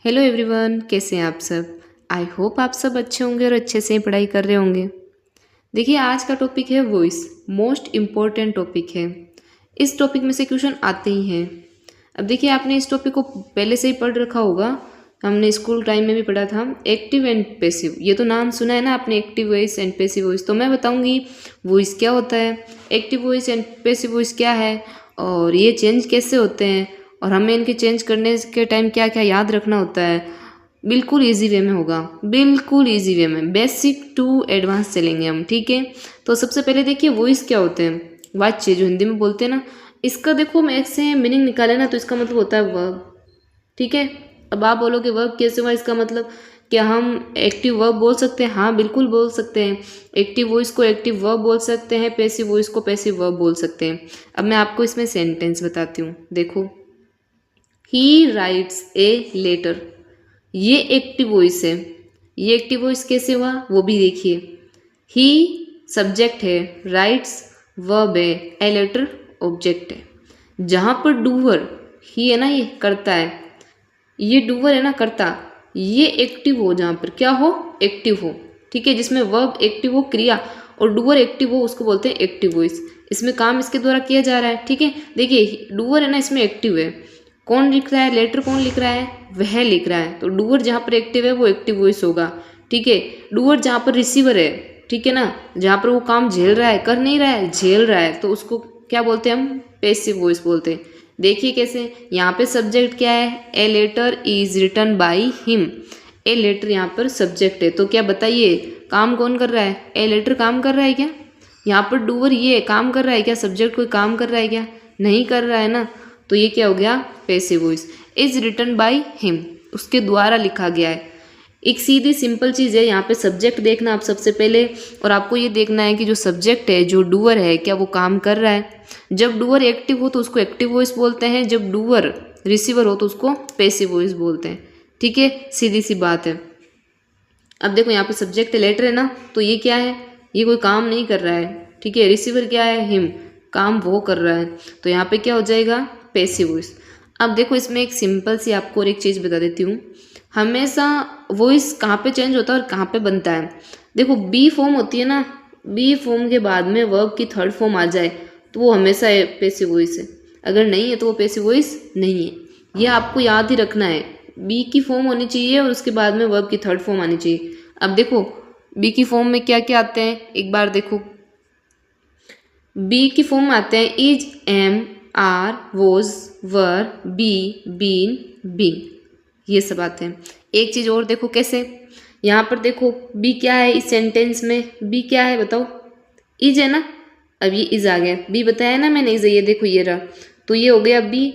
Hello everyone, कैसे हैं आप सब। आई होप आप सब अच्छे होंगे और अच्छे से पढ़ाई कर रहे होंगे। देखिए, आज का टॉपिक है वॉइस। मोस्ट इम्पॉर्टेंट टॉपिक है। इस टॉपिक में से क्वेश्चन आते ही हैं। अब देखिए, आपने इस टॉपिक को पहले से ही पढ़ रखा होगा, हमने स्कूल टाइम में भी पढ़ा था। एक्टिव एंड पैसिव, ये तो नाम सुना है ना आपने, active voice and passive voice. तो मैं बताऊंगी वॉइस क्या होता है, active voice and passive voice क्या है, और ये चेंज कैसे होते हैं, और हमें इनके चेंज करने के टाइम क्या क्या याद रखना होता है। बिल्कुल इजी वे में होगा, बिल्कुल इजी वे में, बेसिक टू एडवांस चलेंगे हम, ठीक है। तो सबसे पहले देखिए वॉइस क्या होते हैं। वाच्य जो हिंदी में बोलते हैं ना, इसका देखो मैं ऐसे मीनिंग निकाले ना तो इसका मतलब होता है वर्ब, ठीक है। अब आप बोलोगे वर्ब कैसे हुआ, इसका मतलब क्या हम एक्टिव वर्ब बोल सकते हैं? हाँ बिल्कुल बोल सकते हैं। एक्टिव वॉइस को एक्टिव वर्ब बोल सकते हैं, पैसिव वॉइस को पैसिव वर्ब बोल सकते हैं। अब मैं आपको इसमें सेंटेंस बताती हूँ, देखो। ही राइट्स ए लेटर, ये एक्टिव वॉइस है। ये एक्टिव वॉइस कैसे हुआ वो भी देखिए। ही सब्जेक्ट है, राइट्स वर्ब है, ए लेटर ऑब्जेक्ट है। जहाँ पर डूवर ही है ना, ये करता है, ये डूवर है ना करता, ये एक्टिव हो, जहाँ पर क्या हो, एक्टिव हो, ठीक है। जिसमें वर्ब एक्टिव हो, क्रिया, और डूवर एक्टिव हो, उसको बोलते हैं एक्टिव वॉइस। इसमें काम इसके द्वारा किया जा रहा है, ठीक है। देखिए डूवर है ना, इसमें एक्टिव है। कौन लिख रहा है, लेटर कौन लिख रहा है, वह लिख रहा है। तो डूवर जहाँ पर एक्टिव है वो एक्टिव वॉइस होगा, ठीक है। डूवर जहाँ पर रिसीवर है, ठीक है ना, जहाँ पर वो काम झेल रहा है, कर नहीं रहा है, झेल रहा है, तो उसको क्या बोलते हैं हम, पैसिव वॉइस बोलते हैं। देखिए कैसे, यहाँ पे सब्जेक्ट क्या है, a letter is written by him. A letter यहाँ पर सब्जेक्ट है, तो क्या बताइए काम कौन कर रहा है, ए लेटर काम कर रहा है क्या? यहाँ पर डूवर ये काम कर रहा है क्या, सब्जेक्ट कोई काम कर रहा है क्या? नहीं कर रहा है ना, तो ये क्या हो गया, passive voice. Is written by him, उसके द्वारा लिखा गया है। एक सीधी सिंपल चीज़ है, यहाँ पे सब्जेक्ट देखना आप सबसे पहले, और आपको ये देखना है कि जो सब्जेक्ट है, जो डूअर है, क्या वो काम कर रहा है। जब डूअर एक्टिव हो तो उसको एक्टिव वॉइस बोलते हैं, जब डूअर रिसीवर हो तो उसको पैसिव वॉइस बोलते हैं, ठीक है। सीधी सी बात है। अब देखो यहाँ पे सब्जेक्ट लेटर है ना, तो ये क्या है, ये कोई काम नहीं कर रहा है, ठीक है। रिसीवर क्या है, हिम, काम वो कर रहा है, तो यहाँ पे क्या हो जाएगा, पैसिव वॉइस। अब देखो इसमें एक सिंपल सी आपको और एक चीज़ बता देती हूँ। हमेशा वॉइस कहाँ पे चेंज होता है और कहाँ पे बनता है। देखो बी फॉर्म होती है ना, बी फॉर्म के बाद में वर्ब की थर्ड फॉर्म आ जाए तो वो हमेशा पैसिव वॉइस है, अगर नहीं है तो वो पैसिव वॉइस नहीं है। ये आपको याद ही रखना है, बी की फॉर्म होनी चाहिए और उसके बाद में वर्ब की थर्ड फॉर्म आनी चाहिए। अब देखो बी की फॉर्म में क्या क्या आते हैं, एक बार देखो। बी की फॉर्म में आते हैं is, am, are, was, were, be, been, being, ये सब आते हैं। एक चीज़ और देखो कैसे, यहाँ पर देखो बी क्या है इस सेंटेंस में, बी क्या है बताओ, इज है ना। अब ये इज आ गया, बी बताया ना मैंने, इज है, ये देखो ये रहा, तो ये हो गया बी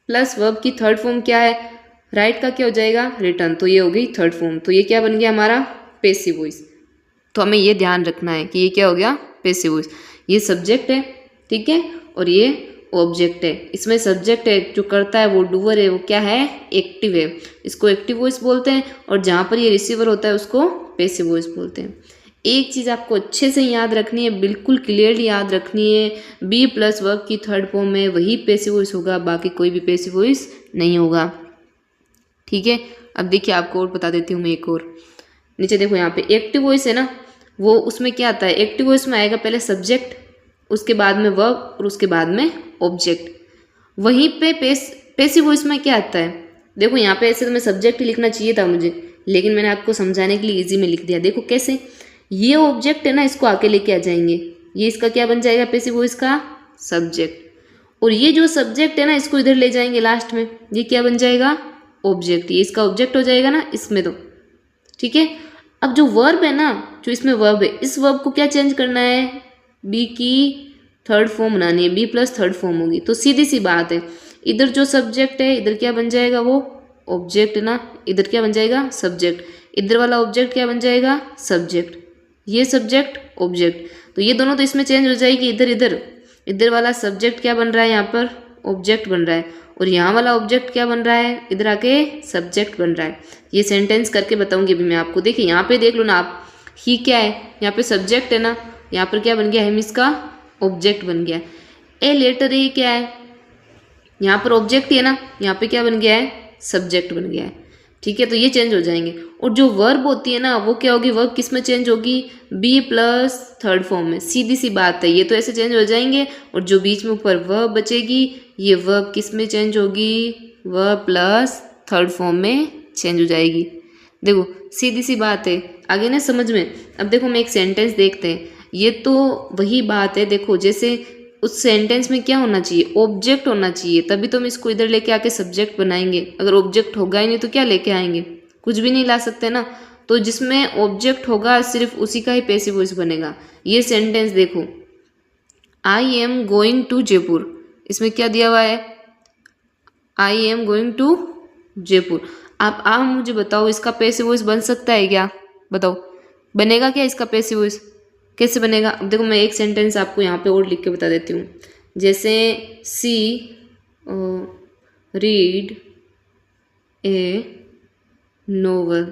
प्लस वर्ब की थर्ड फॉर्म क्या है, राइट का क्या हो जाएगा, रिटर्न, तो ये हो गई थर्ड फॉर्म, तो ये क्या बन गया हमारा, पैसिव वॉइस। तो हमें ये ध्यान रखना है कि ये क्या हो गया, पैसिव वॉइस। ये सब्जेक्ट है, ठीक है, और ये ऑब्जेक्ट है। इसमें सब्जेक्ट है जो करता है, वो डूअर है, वो क्या है, एक्टिव है, इसको एक्टिव वॉइस बोलते हैं। और जहाँ पर ये रिसीवर होता है उसको पैसिव वॉइस बोलते हैं। एक चीज़ आपको अच्छे से याद रखनी है, बिल्कुल क्लियरली याद रखनी है, बी प्लस वर्ब की थर्ड फॉर्म में वही पैसिव वॉइस होगा, बाकी कोई भी पैसिव वॉइस नहीं होगा, ठीक है। अब देखिए आपको और बता देती हूँ मैं एक और। नीचे देखो यहाँ पे एक्टिव वॉइस है ना, वो उसमें क्या आता है, एक्टिव वॉइस में आएगा पहले सब्जेक्ट, उसके बाद में वर्ब और उसके बाद में ऑब्जेक्ट। वहीं पे पैसिव वॉइस में क्या आता है, देखो यहाँ पे ऐसे तो मैं सब्जेक्ट ही लिखना चाहिए था मुझे, लेकिन मैंने आपको समझाने के लिए इजी में लिख दिया। देखो कैसे, ये ऑब्जेक्ट है ना, इसको आके लेके आ जाएंगे, ये इसका क्या बन जाएगा, पैसिव वॉइस का सब्जेक्ट। और ये जो सब्जेक्ट है ना, इसको इधर ले जाएंगे लास्ट में, ये क्या बन जाएगा, ऑब्जेक्ट। ये इसका ऑब्जेक्ट हो जाएगा ना इसमें, तो ठीक है। अब जो वर्ब है ना, जो इसमें वर्ब है, इस वर्ब को क्या चेंज करना है, बी की थर्ड फॉर्म बनानी है, बी प्लस थर्ड फॉर्म होगी। तो सीधी सी बात है, इधर जो सब्जेक्ट है इधर क्या बन जाएगा, वो ऑब्जेक्ट ना, इधर क्या बन जाएगा, सब्जेक्ट। इधर वाला ऑब्जेक्ट क्या बन जाएगा, सब्जेक्ट, ये सब्जेक्ट ऑब्जेक्ट। तो ये दोनों तो इसमें चेंज हो जाएगी, इधर इधर, इधर वाला सब्जेक्ट क्या बन रहा है, यहाँ पर ऑब्जेक्ट बन रहा है, और यहाँ वाला ऑब्जेक्ट क्या बन रहा है, इधर आके सब्जेक्ट बन रहा है। ये सेंटेंस करके बताऊंगी अभी मैं आपको। देखिए यहाँ पे देख लो ना आप, ही क्या है, यहाँ पे सब्जेक्ट है ना, यहाँ पर क्या बन गया, हम इसका ऑब्जेक्ट बन गया। ए लेटर ए क्या है, यहाँ पर ऑब्जेक्ट ही है ना, यहाँ पे क्या बन गया है, सब्जेक्ट बन गया है। ठीक है, तो ये चेंज हो जाएंगे। और जो वर्ब होती है ना वो क्या होगी, वर्ब किस में चेंज होगी, बी प्लस थर्ड फॉर्म में। सीधी सी बात है, ये तो ऐसे चेंज हो जाएंगे। और जो बीच में ऊपर वर्ब बचेगी ये वर्ब किस में चेंज होगी, वर्ब प्लस थर्ड फॉर्म में चेंज हो जाएगी। देखो सीधी सी बात है, आगे ना समझ में। अब देखो हम एक सेंटेंस देखते हैं, ये तो वही बात है। देखो जैसे उस सेंटेंस में क्या होना चाहिए, ऑब्जेक्ट होना चाहिए, तभी तो हम इसको इधर लेके आके सब्जेक्ट बनाएंगे। अगर ऑब्जेक्ट होगा ही नहीं तो क्या लेके आएंगे, कुछ भी नहीं ला सकते ना। तो जिसमें ऑब्जेक्ट होगा सिर्फ उसी का ही पैसिव वॉइस बनेगा। ये सेंटेंस देखो, I am going to Jaipur, इसमें क्या दिया हुआ है, I am going to Jaipur. आप मुझे बताओ इसका पैसिव वॉइस बन सकता है क्या, बताओ बनेगा क्या इसका पैसिव वॉइस, कैसे बनेगा। अब देखो मैं एक सेंटेंस आपको यहाँ पे और लिख के बता देती हूँ। जैसे सी रीड ए नोवेल,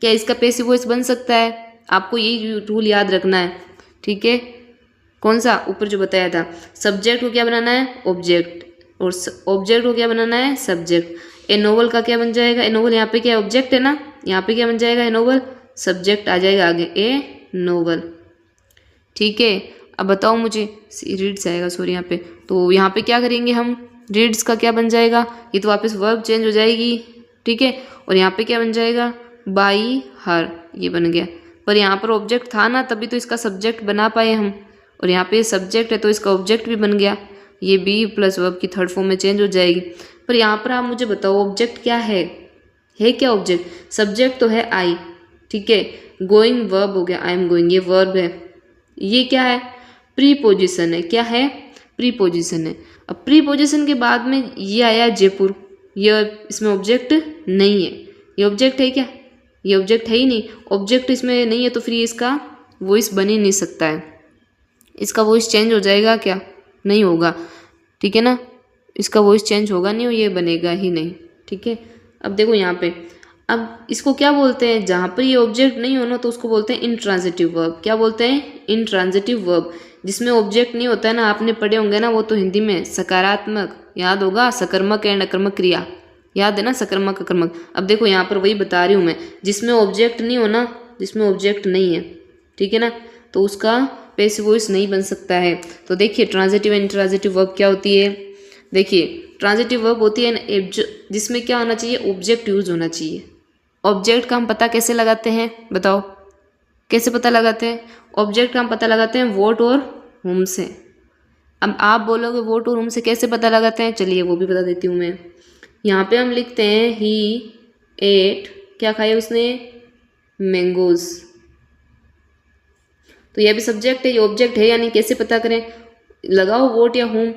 क्या इसका पैसिव वॉइस बन सकता है, आपको यही रूल याद रखना है। ठीक है, कौन सा ऊपर जो बताया था, सब्जेक्ट को क्या बनाना है, ऑब्जेक्ट, और ऑब्जेक्ट को क्या बनाना है, सब्जेक्ट। ए नोवेल का क्या बन जाएगा, ए नोवेल यहाँ पे क्या ऑब्जेक्ट है ना, यहाँ पे क्या बन जाएगा, ए नोवेल, सब्जेक्ट आ जाएगा आगे ए नोवेल। ठीक है, अब बताओ मुझे, रीड्स आएगा सॉरी यहाँ पे, तो यहाँ पे क्या करेंगे हम, रीड्स का क्या बन जाएगा, ये तो वापस वर्ब चेंज हो जाएगी। ठीक है, और यहाँ पे क्या बन जाएगा, बाई हर, ये बन गया। पर यहाँ पर ऑब्जेक्ट था ना, तभी तो इसका सब्जेक्ट बना पाए हम, और यहाँ पे सब्जेक्ट है तो इसका ऑब्जेक्ट भी बन गया। ये बी प्लस वर्ब की थर्ड फॉर्म में चेंज हो जाएगी। पर यहाँ पर आप मुझे बताओ ऑब्जेक्ट क्या है क्या ऑब्जेक्ट, सब्जेक्ट तो है आई। ठीक है, गोइंग वर्ब हो गया, आई एम गोइंग ये वर्ब है। ये क्या है, प्रीपोजिशन है, क्या है, प्रीपोजिशन है। अब प्रीपोजिशन के बाद में ये आया जयपुर, ये इसमें ऑब्जेक्ट नहीं है, ये ऑब्जेक्ट है क्या, ये ऑब्जेक्ट है ही नहीं, ऑब्जेक्ट इसमें नहीं है तो फिर इसका वॉइस बन ही नहीं सकता है। इसका वॉइस चेंज हो जाएगा क्या, नहीं होगा। ठीक है ना, इसका वॉइस चेंज होगा नहीं और ये बनेगा ही नहीं। ठीक है, अब देखो यहाँ पे, अब इसको क्या बोलते हैं, जहाँ पर ये ऑब्जेक्ट नहीं होना तो उसको बोलते हैं इंट्रांजिटिव वर्ब। क्या बोलते हैं, इंट्रांजिटिव वर्ब। जिसमें ऑब्जेक्ट नहीं होता है ना, आपने पढ़े होंगे ना वो तो हिंदी में, सकारात्मक याद होगा, सकर्मक एंड अकर्मक क्रिया याद है ना, सकर्मक अकर्मक। अब देखो यहाँ पर वही बता रही हूँ मैं, जिसमें ऑब्जेक्ट नहीं होना, जिसमें ऑब्जेक्ट नहीं है, ठीक है ना, तो उसका पैसिव वॉइस नहीं बन सकता है। तो देखिए ट्रांजिटिव एंड इंट्रांजिटिव वर्ब क्या होती है, देखिए ट्रांजिटिव वर्ब होती है जिसमें क्या होना चाहिए, ऑब्जेक्ट यूज होना चाहिए। ऑब्जेक्ट का हम पता कैसे लगाते हैं, बताओ कैसे पता लगाते हैं, ऑब्जेक्ट का हम पता लगाते हैं वोट और हुम से। अब आप बोलोगे वोट और हुम से कैसे पता लगाते हैं, चलिए वो भी बता देती हूँ मैं। यहाँ पे हम लिखते हैं ही एट, क्या खाया उसने, मैंगोज। तो यह भी सब्जेक्ट है, ये ऑब्जेक्ट है या नहीं, कैसे पता करें, लगाओ वोट या हुम।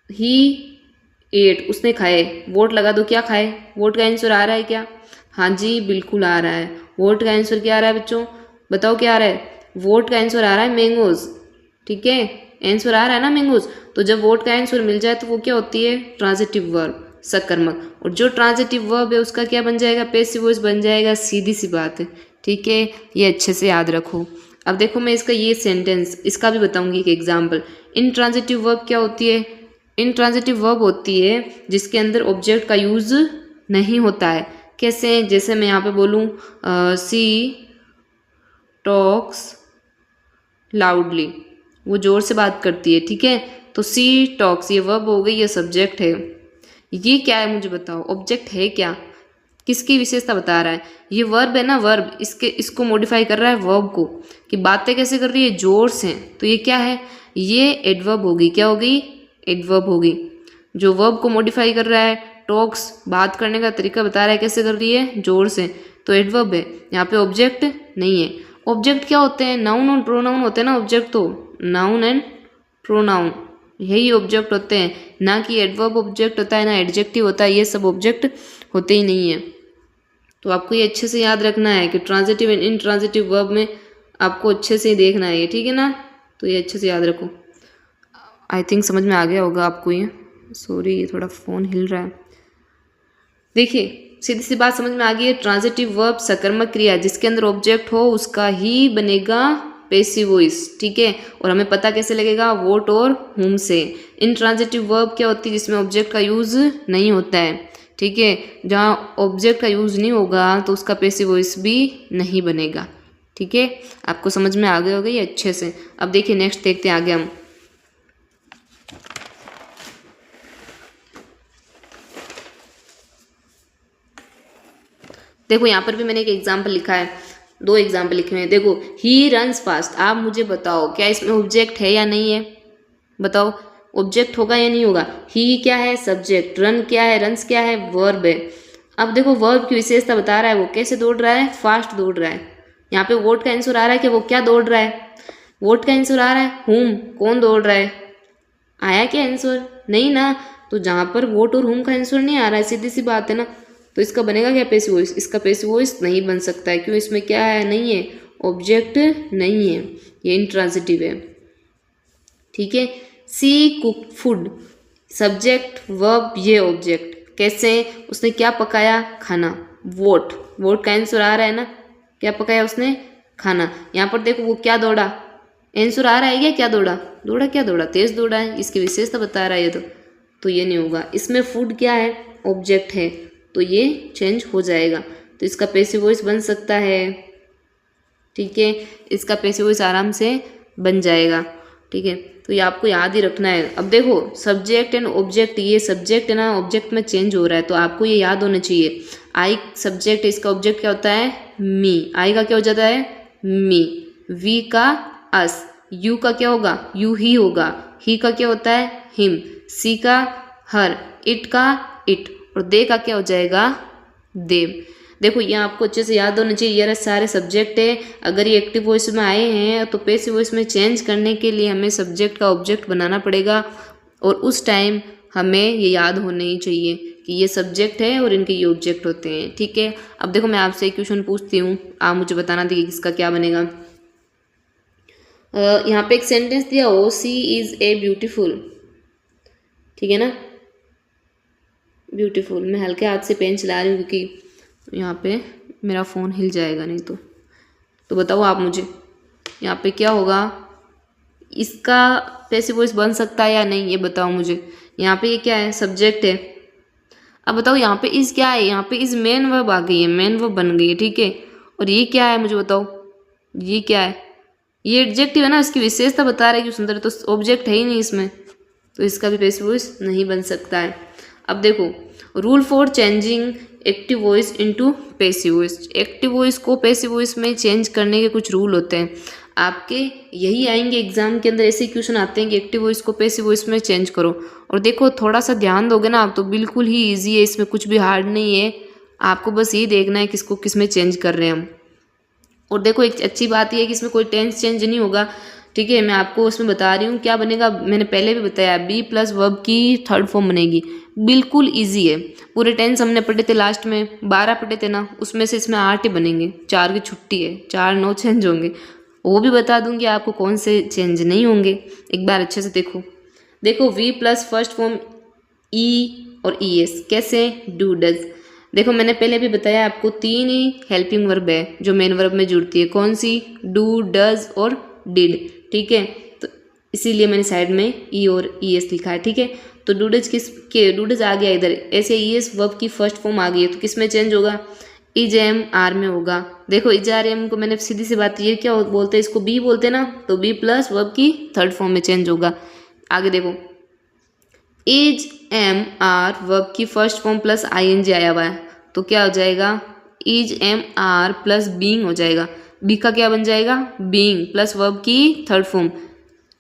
ही एट उसने खाए, वोट लगा दो, क्या खाए, वोट का आंसर आ रहा है क्या, हाँ जी बिल्कुल आ रहा है। वोट का आंसर क्या आ रहा है बच्चों, बताओ क्या आ रहा है, वोट का आंसर आ रहा है मैंगोज। ठीक है, आंसर आ रहा है ना मैंगोज। तो जब वोट का आंसर मिल जाए तो वो क्या होती है, ट्रांजिटिव वर्ब, सकर्मक। और जो ट्रांजिटिव वर्ब है उसका क्या बन जाएगा, पैसिव वॉइस बन जाएगा, सीधी सी बात है। ठीक है, ये अच्छे से याद रखो। अब देखो मैं इसका ये सेंटेंस, इसका भी बताऊंगी एक एग्जाम्पल। इंट्रांजिटिव वर्ब क्या होती है, इंट्रांजिटिव वर्ब होती है जिसके अंदर ऑब्जेक्ट का यूज नहीं होता है। कैसे, जैसे मैं यहाँ पे बोलूँ सी टॉक्स लाउडली, वो जोर से बात करती है। ठीक है, तो सी टॉक्स ये वर्ब हो गई, ये सब्जेक्ट है। ये क्या है मुझे बताओ, ऑब्जेक्ट है क्या, किसकी विशेषता बता रहा है, ये वर्ब है ना, वर्ब इसको मॉडिफाई कर रहा है वर्ब को, कि बातें कैसे कर रही है, जोर से। तो ये क्या है, ये एडवर्ब होगी, क्या होगी, एडवर्ब होगी, जो वर्ब को मॉडिफाई कर रहा है। टॉक्स बात करने का तरीका बता रहा है, कैसे कर रही है, जोर से, तो एडवर्ब है। यहाँ पे ऑब्जेक्ट नहीं है। ऑब्जेक्ट क्या होते हैं, नाउन और प्रोनाउन होते हैं ना ऑब्जेक्ट, तो नाउन एंड प्रोनाउन यही ऑब्जेक्ट होते हैं, ना कि एडवर्ब ऑब्जेक्ट होता है, ना एडजेक्टिव होता है, ये सब ऑब्जेक्ट होते ही नहीं है। तो आपको ये अच्छे से याद रखना है कि ट्रांजिटिव एंड इंट्रांजिटिव वर्ब में आपको अच्छे से देखना है ये, ठीक है ना, तो ये अच्छे से याद रखो। आई थिंक समझ में आ गया होगा आपको ये, सॉरी ये थोड़ा फ़ोन हिल रहा है। देखिए सीधी सी बात समझ में आ गई है, ट्रांजिटिव वर्ब सकर्मक क्रिया जिसके अंदर ऑब्जेक्ट हो उसका ही बनेगा पैसिव वॉइस। ठीक है, और हमें पता कैसे लगेगा, वोट और हुम से। इंट्रांजिटिव वर्ब क्या होती है, जिसमें ऑब्जेक्ट का यूज नहीं होता है। ठीक है। जहाँ ऑब्जेक्ट का यूज़ नहीं होगा तो उसका पैसिव वॉइस भी नहीं बनेगा। ठीक है, आपको समझ में आ गया होगा ये अच्छे से। अब देखिए नेक्स्ट देखते हैं आगे हम। देखो यहाँ पर भी मैंने एक एग्जाम्पल लिखा है, 2 एग्जाम्पल लिखे हुए हैं। देखो ही रन्स फास्ट, आप मुझे बताओ क्या इसमें ऑब्जेक्ट है या नहीं है, बताओ ऑब्जेक्ट होगा या नहीं होगा। ही क्या है, सब्जेक्ट, रन क्या है, रन्स क्या है, वर्ब है। अब देखो वर्ब की विशेषता बता रहा है, वो कैसे दौड़ रहा है, फास्ट दौड़ रहा है। यहाँ पे वोट का आंसर आ रहा है कि वो क्या दौड़ रहा है, वोट का आंसर आ रहा है हुम, कौन दौड़ रहा है। आया क्या आंसर, नहीं ना। तो जहाँ पर वोट और हुम का आंसर नहीं आ रहा है, सीधी सी बात है ना, तो इसका बनेगा क्या, पैसिव वॉइस। इसका पैसिव वॉइस नहीं बन सकता है, क्यों, इसमें क्या है, नहीं है, ऑब्जेक्ट नहीं है, ये इंट्रांजिटिव है। ठीक है। सी कुक फूड, सब्जेक्ट वर्ब ये ऑब्जेक्ट, कैसे, उसने क्या पकाया, खाना। वोट, वोट का आंसर आ रहा है ना, क्या पकाया उसने, खाना। यहाँ पर देखो वो क्या दौड़ा, आंसर आ रहा है क्या, क्या दौड़ा, दौड़ा क्या दौड़ा, तेज दौड़ा है, इसकी विशेषता बता रहा है ये तो ये नहीं होगा। इसमें फूड क्या है, ऑब्जेक्ट है, तो ये चेंज हो जाएगा, तो इसका पैसिव वॉइस बन सकता है। ठीक है, इसका पैसिव वॉइस आराम से बन जाएगा। ठीक है, तो ये आपको याद ही रखना है। अब देखो सब्जेक्ट एंड ऑब्जेक्ट, ये सब्जेक्ट है ना ऑब्जेक्ट में चेंज हो रहा है, तो आपको ये याद होना चाहिए। आई सब्जेक्ट है, इसका ऑब्जेक्ट क्या होता है, मी, आई का क्या हो जाता है, मी। वी का अस, यू का क्या होगा, यू ही होगा। ही का क्या होता है, हिम। सी का हर, इट का इट, और दे का क्या हो जाएगा, देव। देखो ये आपको अच्छे से याद होना चाहिए, ये सारे सब्जेक्ट है। अगर ये एक्टिव वॉइस में आए हैं तो पैसिव वॉइस में चेंज करने के लिए हमें सब्जेक्ट का ऑब्जेक्ट बनाना पड़ेगा, और उस टाइम हमें ये याद होने ही चाहिए कि ये सब्जेक्ट है और इनके ये ऑब्जेक्ट होते हैं। ठीक है, अब देखो मैं आपसे एक क्वेश्चन पूछती हूँ, आप मुझे बताना देखिए किसका क्या बनेगा। यहाँ पे एक सेंटेंस दिया, ओ सी इज ए ब्यूटीफुल, ठीक है ना, ब्यूटीफुल। मैं हल्के हाथ से पेन चला रही हूँ क्योंकि यहाँ पे मेरा फ़ोन हिल जाएगा नहीं तो बताओ आप मुझे यहाँ पे क्या होगा, इसका पैसिव वॉइस बन सकता है या नहीं, ये बताओ मुझे। यहाँ पे ये क्या है, सब्जेक्ट है। अब बताओ यहाँ पे इस क्या है, यहाँ पे इस मेन वर्ब आ गई है, मेन वर्ब बन गई है। ठीक है, और ये क्या है मुझे बताओ, ये क्या है, ये एडजेक्टिव है ना, इसकी विशेषता बता रहा है कि सुंदर, तो ऑब्जेक्ट है ही नहीं इसमें, तो इसका भी पैसिव वॉइस नहीं बन सकता है। अब देखो rule for changing active voice into passive voice, active voice को पैसिव वॉइस में चेंज करने के कुछ रूल होते हैं, आपके यही आएंगे एग्जाम के अंदर। ऐसे क्वेश्चन आते हैं कि एक्टिव वॉइस को पैसिव वॉइस में चेंज करो, और देखो थोड़ा सा ध्यान दोगे ना आप तो बिल्कुल ही ईजी है, इसमें कुछ भी हार्ड नहीं है, आपको बस ये देखना है किसको किस में चेंज कर रहे हैं हम। और देखो एक अच्छी बात यह है कि इसमें कोई टेंस चेंज नहीं होगा। ठीक है, मैं आपको उसमें बता रही हूँ क्या बनेगा, मैंने पहले भी बताया, बी प्लस वर्ब की थर्ड फॉर्म बनेगी, बिल्कुल इजी है। पूरे टेंस हमने पढ़े थे लास्ट में, 12 पढ़े थे ना, उसमें से इसमें 8 ही बनेंगे, 4 की छुट्टी है, 4 9 चेंज होंगे, वो भी बता दूंगी आपको कौन से चेंज नहीं होंगे। एक बार अच्छे से देखो वी प्लस फर्स्ट फॉर्म ई और ई एस, कैसे, डू डज। देखो मैंने पहले भी बताया आपको 3 ही हेल्पिंग वर्ब है जो मेन वर्ब में जुड़ती है, कौन सी, डू, डज और डिड। ठीक है, तो इसीलिए मैंने साइड में ई और ई एस लिखा है। ठीक है, तो डूडज डूडज आ गया इधर, ऐसे ई एस वर्ब की फर्स्ट फॉर्म आ गई है, तो किस में चेंज होगा, इज एम आर में होगा। देखो इज आर एम को मैंने सीधी सी बात, ये क्या बोलते हैं, इसको बी बोलते हैं ना, तो बी प्लस वर्ब की थर्ड फॉर्म में चेंज होगा। आगे देखो इज एम आर वर्ब की first form plus I N G आया हुआ है, तो क्या हो जाएगा, is am are plus being हो जाएगा। बी का क्या बन जाएगा, बीइंग प्लस वर्ब की थर्ड फॉर्म।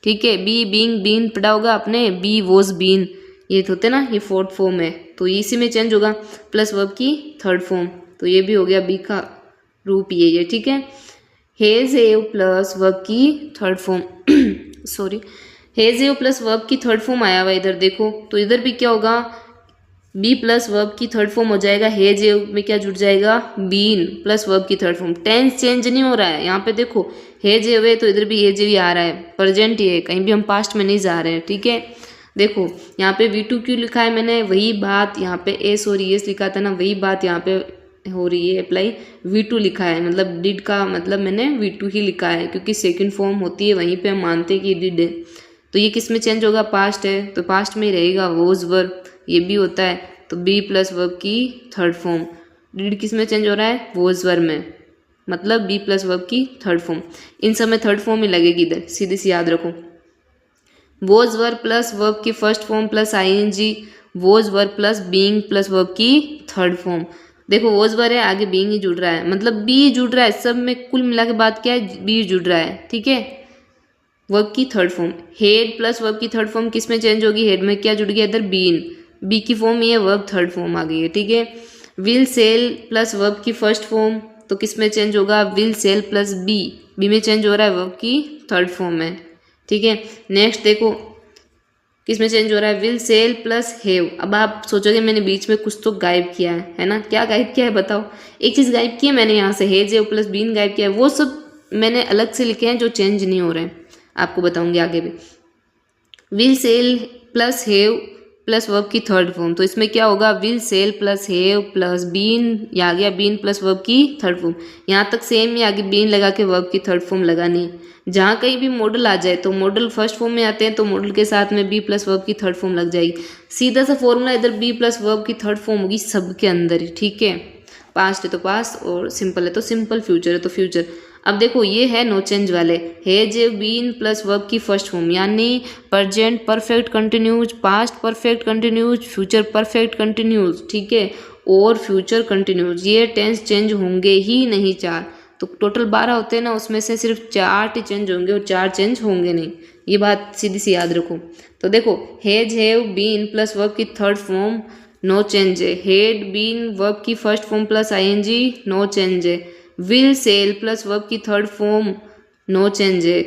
ठीक है, बी बीइंग, बीन पढ़ा होगा आपने, बी वॉज बीन, ये तो होते ना, ये फोर्थ फॉर्म है, तो इसी में चेंज होगा, प्लस वर्ब की थर्ड फॉर्म, तो ये भी हो गया बी का रूप ये। ठीक है, हेज एव प्लस वर्ब की थर्ड फॉर्म सॉरी, हेज एव प्लस वर्ब की थर्ड फॉर्म आया हुआ इधर देखो, तो इधर भी क्या होगा, बी प्लस वर्ब की थर्ड फॉर्म हो जाएगा, हेज एव में क्या जुड़ जाएगा, बीन प्लस वर्ब की थर्ड फॉर्म। टेंस चेंज नहीं हो रहा है यहाँ पे, देखो हेज एव है तो इधर भी हेज एव आ रहा है, प्रेजेंट ही है, कहीं भी हम पास्ट में नहीं जा रहे हैं। ठीक है, देखो यहाँ पे V2 क्यों लिखा है मैंने, वही बात यहाँ पे एस और एस लिखा था ना, वही बात यहाँ पे हो रही है अप्लाई, V2 लिखा है, मतलब डिड का मतलब मैंने V2 ही लिखा है, क्योंकि सेकंड फॉर्म होती है वहीं पे हम मानते हैं कि डिड है। तो ये किस में चेंज होगा, पास्ट है तो पास्ट में ही रहेगा, वोज वर्ब, ये भी होता है तो बी प्लस वर्ब की थर्ड फॉर्म। डिड किस में चेंज हो रहा है, वॉज वर्ब में, मतलब बी प्लस वर्ब की थर्ड फॉर्म। इन सब में थर्ड फॉर्म ही लगेगी इधर, सीधी सी याद रखो। वॉज वर्ब प्लस वर्ब की first form plus I N G, was verb plus being plus verb की थर्ड फॉर्म। देखो वॉज वर्ब है, आगे बीइंग ही जुड़ रहा है, मतलब बी जुड़ रहा है, सब में कुल मिला के बात क्या है, बी जुड़ रहा है, ठीक है। वर्ब की third form, head plus verb की थर्ड फॉर्म किस में चेंज होगी, हेड में क्या जुड़ गया इधर, बीन, बी की फॉर्म ये वर्ब थर्ड फॉर्म आ गई है, ठीक है। विल सेल प्लस वर्ब की फर्स्ट फॉर्म तो किस में चेंज होगा, will shall plus be, be में चेंज हो रहा है, वर्ब की थर्ड फॉर्म में, ठीक है। नेक्स्ट देखो किस में चेंज हो रहा है, विल सेल प्लस हैव। अब आप सोचोगे मैंने बीच में कुछ तो गायब किया है ना, क्या गायब किया है बताओ। एक चीज़ गायब की है मैंने, यहाँ से हैज हैव प्लस बीन गायब किया है, वो सब मैंने अलग से लिखे हैं जो चेंज नहीं हो रहे हैं, आपको बताऊंगी आगे भी। Will shall plus have plus verb की थर्ड फॉर्म, तो इसमें क्या होगा, will shall plus have plus been, या आ गया बीन प्लस वर्ब की थर्ड फॉर्म। यहाँ तक सेम ही आगे बीन लगा के वर्ब की थर्ड फॉर्म लगानी है। जहाँ कहीं भी मॉडल आ जाए तो मॉडल फर्स्ट फॉर्म में आते हैं तो मॉडल के साथ में बी प्लस वर्ब की थर्ड फॉर्म लग जाएगी। सीधा सा फॉर्मूला इधर बी प्लस वर्ब की थर्ड फॉर्म होगी सबके अंदर ही, ठीक है। पास्ट है तो पास्ट और सिंपल है तो सिंपल, फ्यूचर है तो फ्यूचर। अब देखो ये है नो चेंज वाले, हैज बीन प्लस वर्ब की फर्स्ट फॉर्म, यानी present perfect continues, past perfect continues, future perfect continues, ठीक है, और फ्यूचर कंटिन्यूज। ये टेंस चेंज होंगे ही नहीं चार, तो टोटल 12 होते हैं ना, उसमें से सिर्फ 4 ही चेंज होंगे और 4 चेंज होंगे नहीं, ये बात सीधी सी याद रखो। तो देखो has have been plus verb की थर्ड फॉर्म नो चेंज है, हेड बीन वर्ब की first form plus ING no change है, विल सेल प्लस वर्ब की थर्ड फॉर्म नो चेंज है,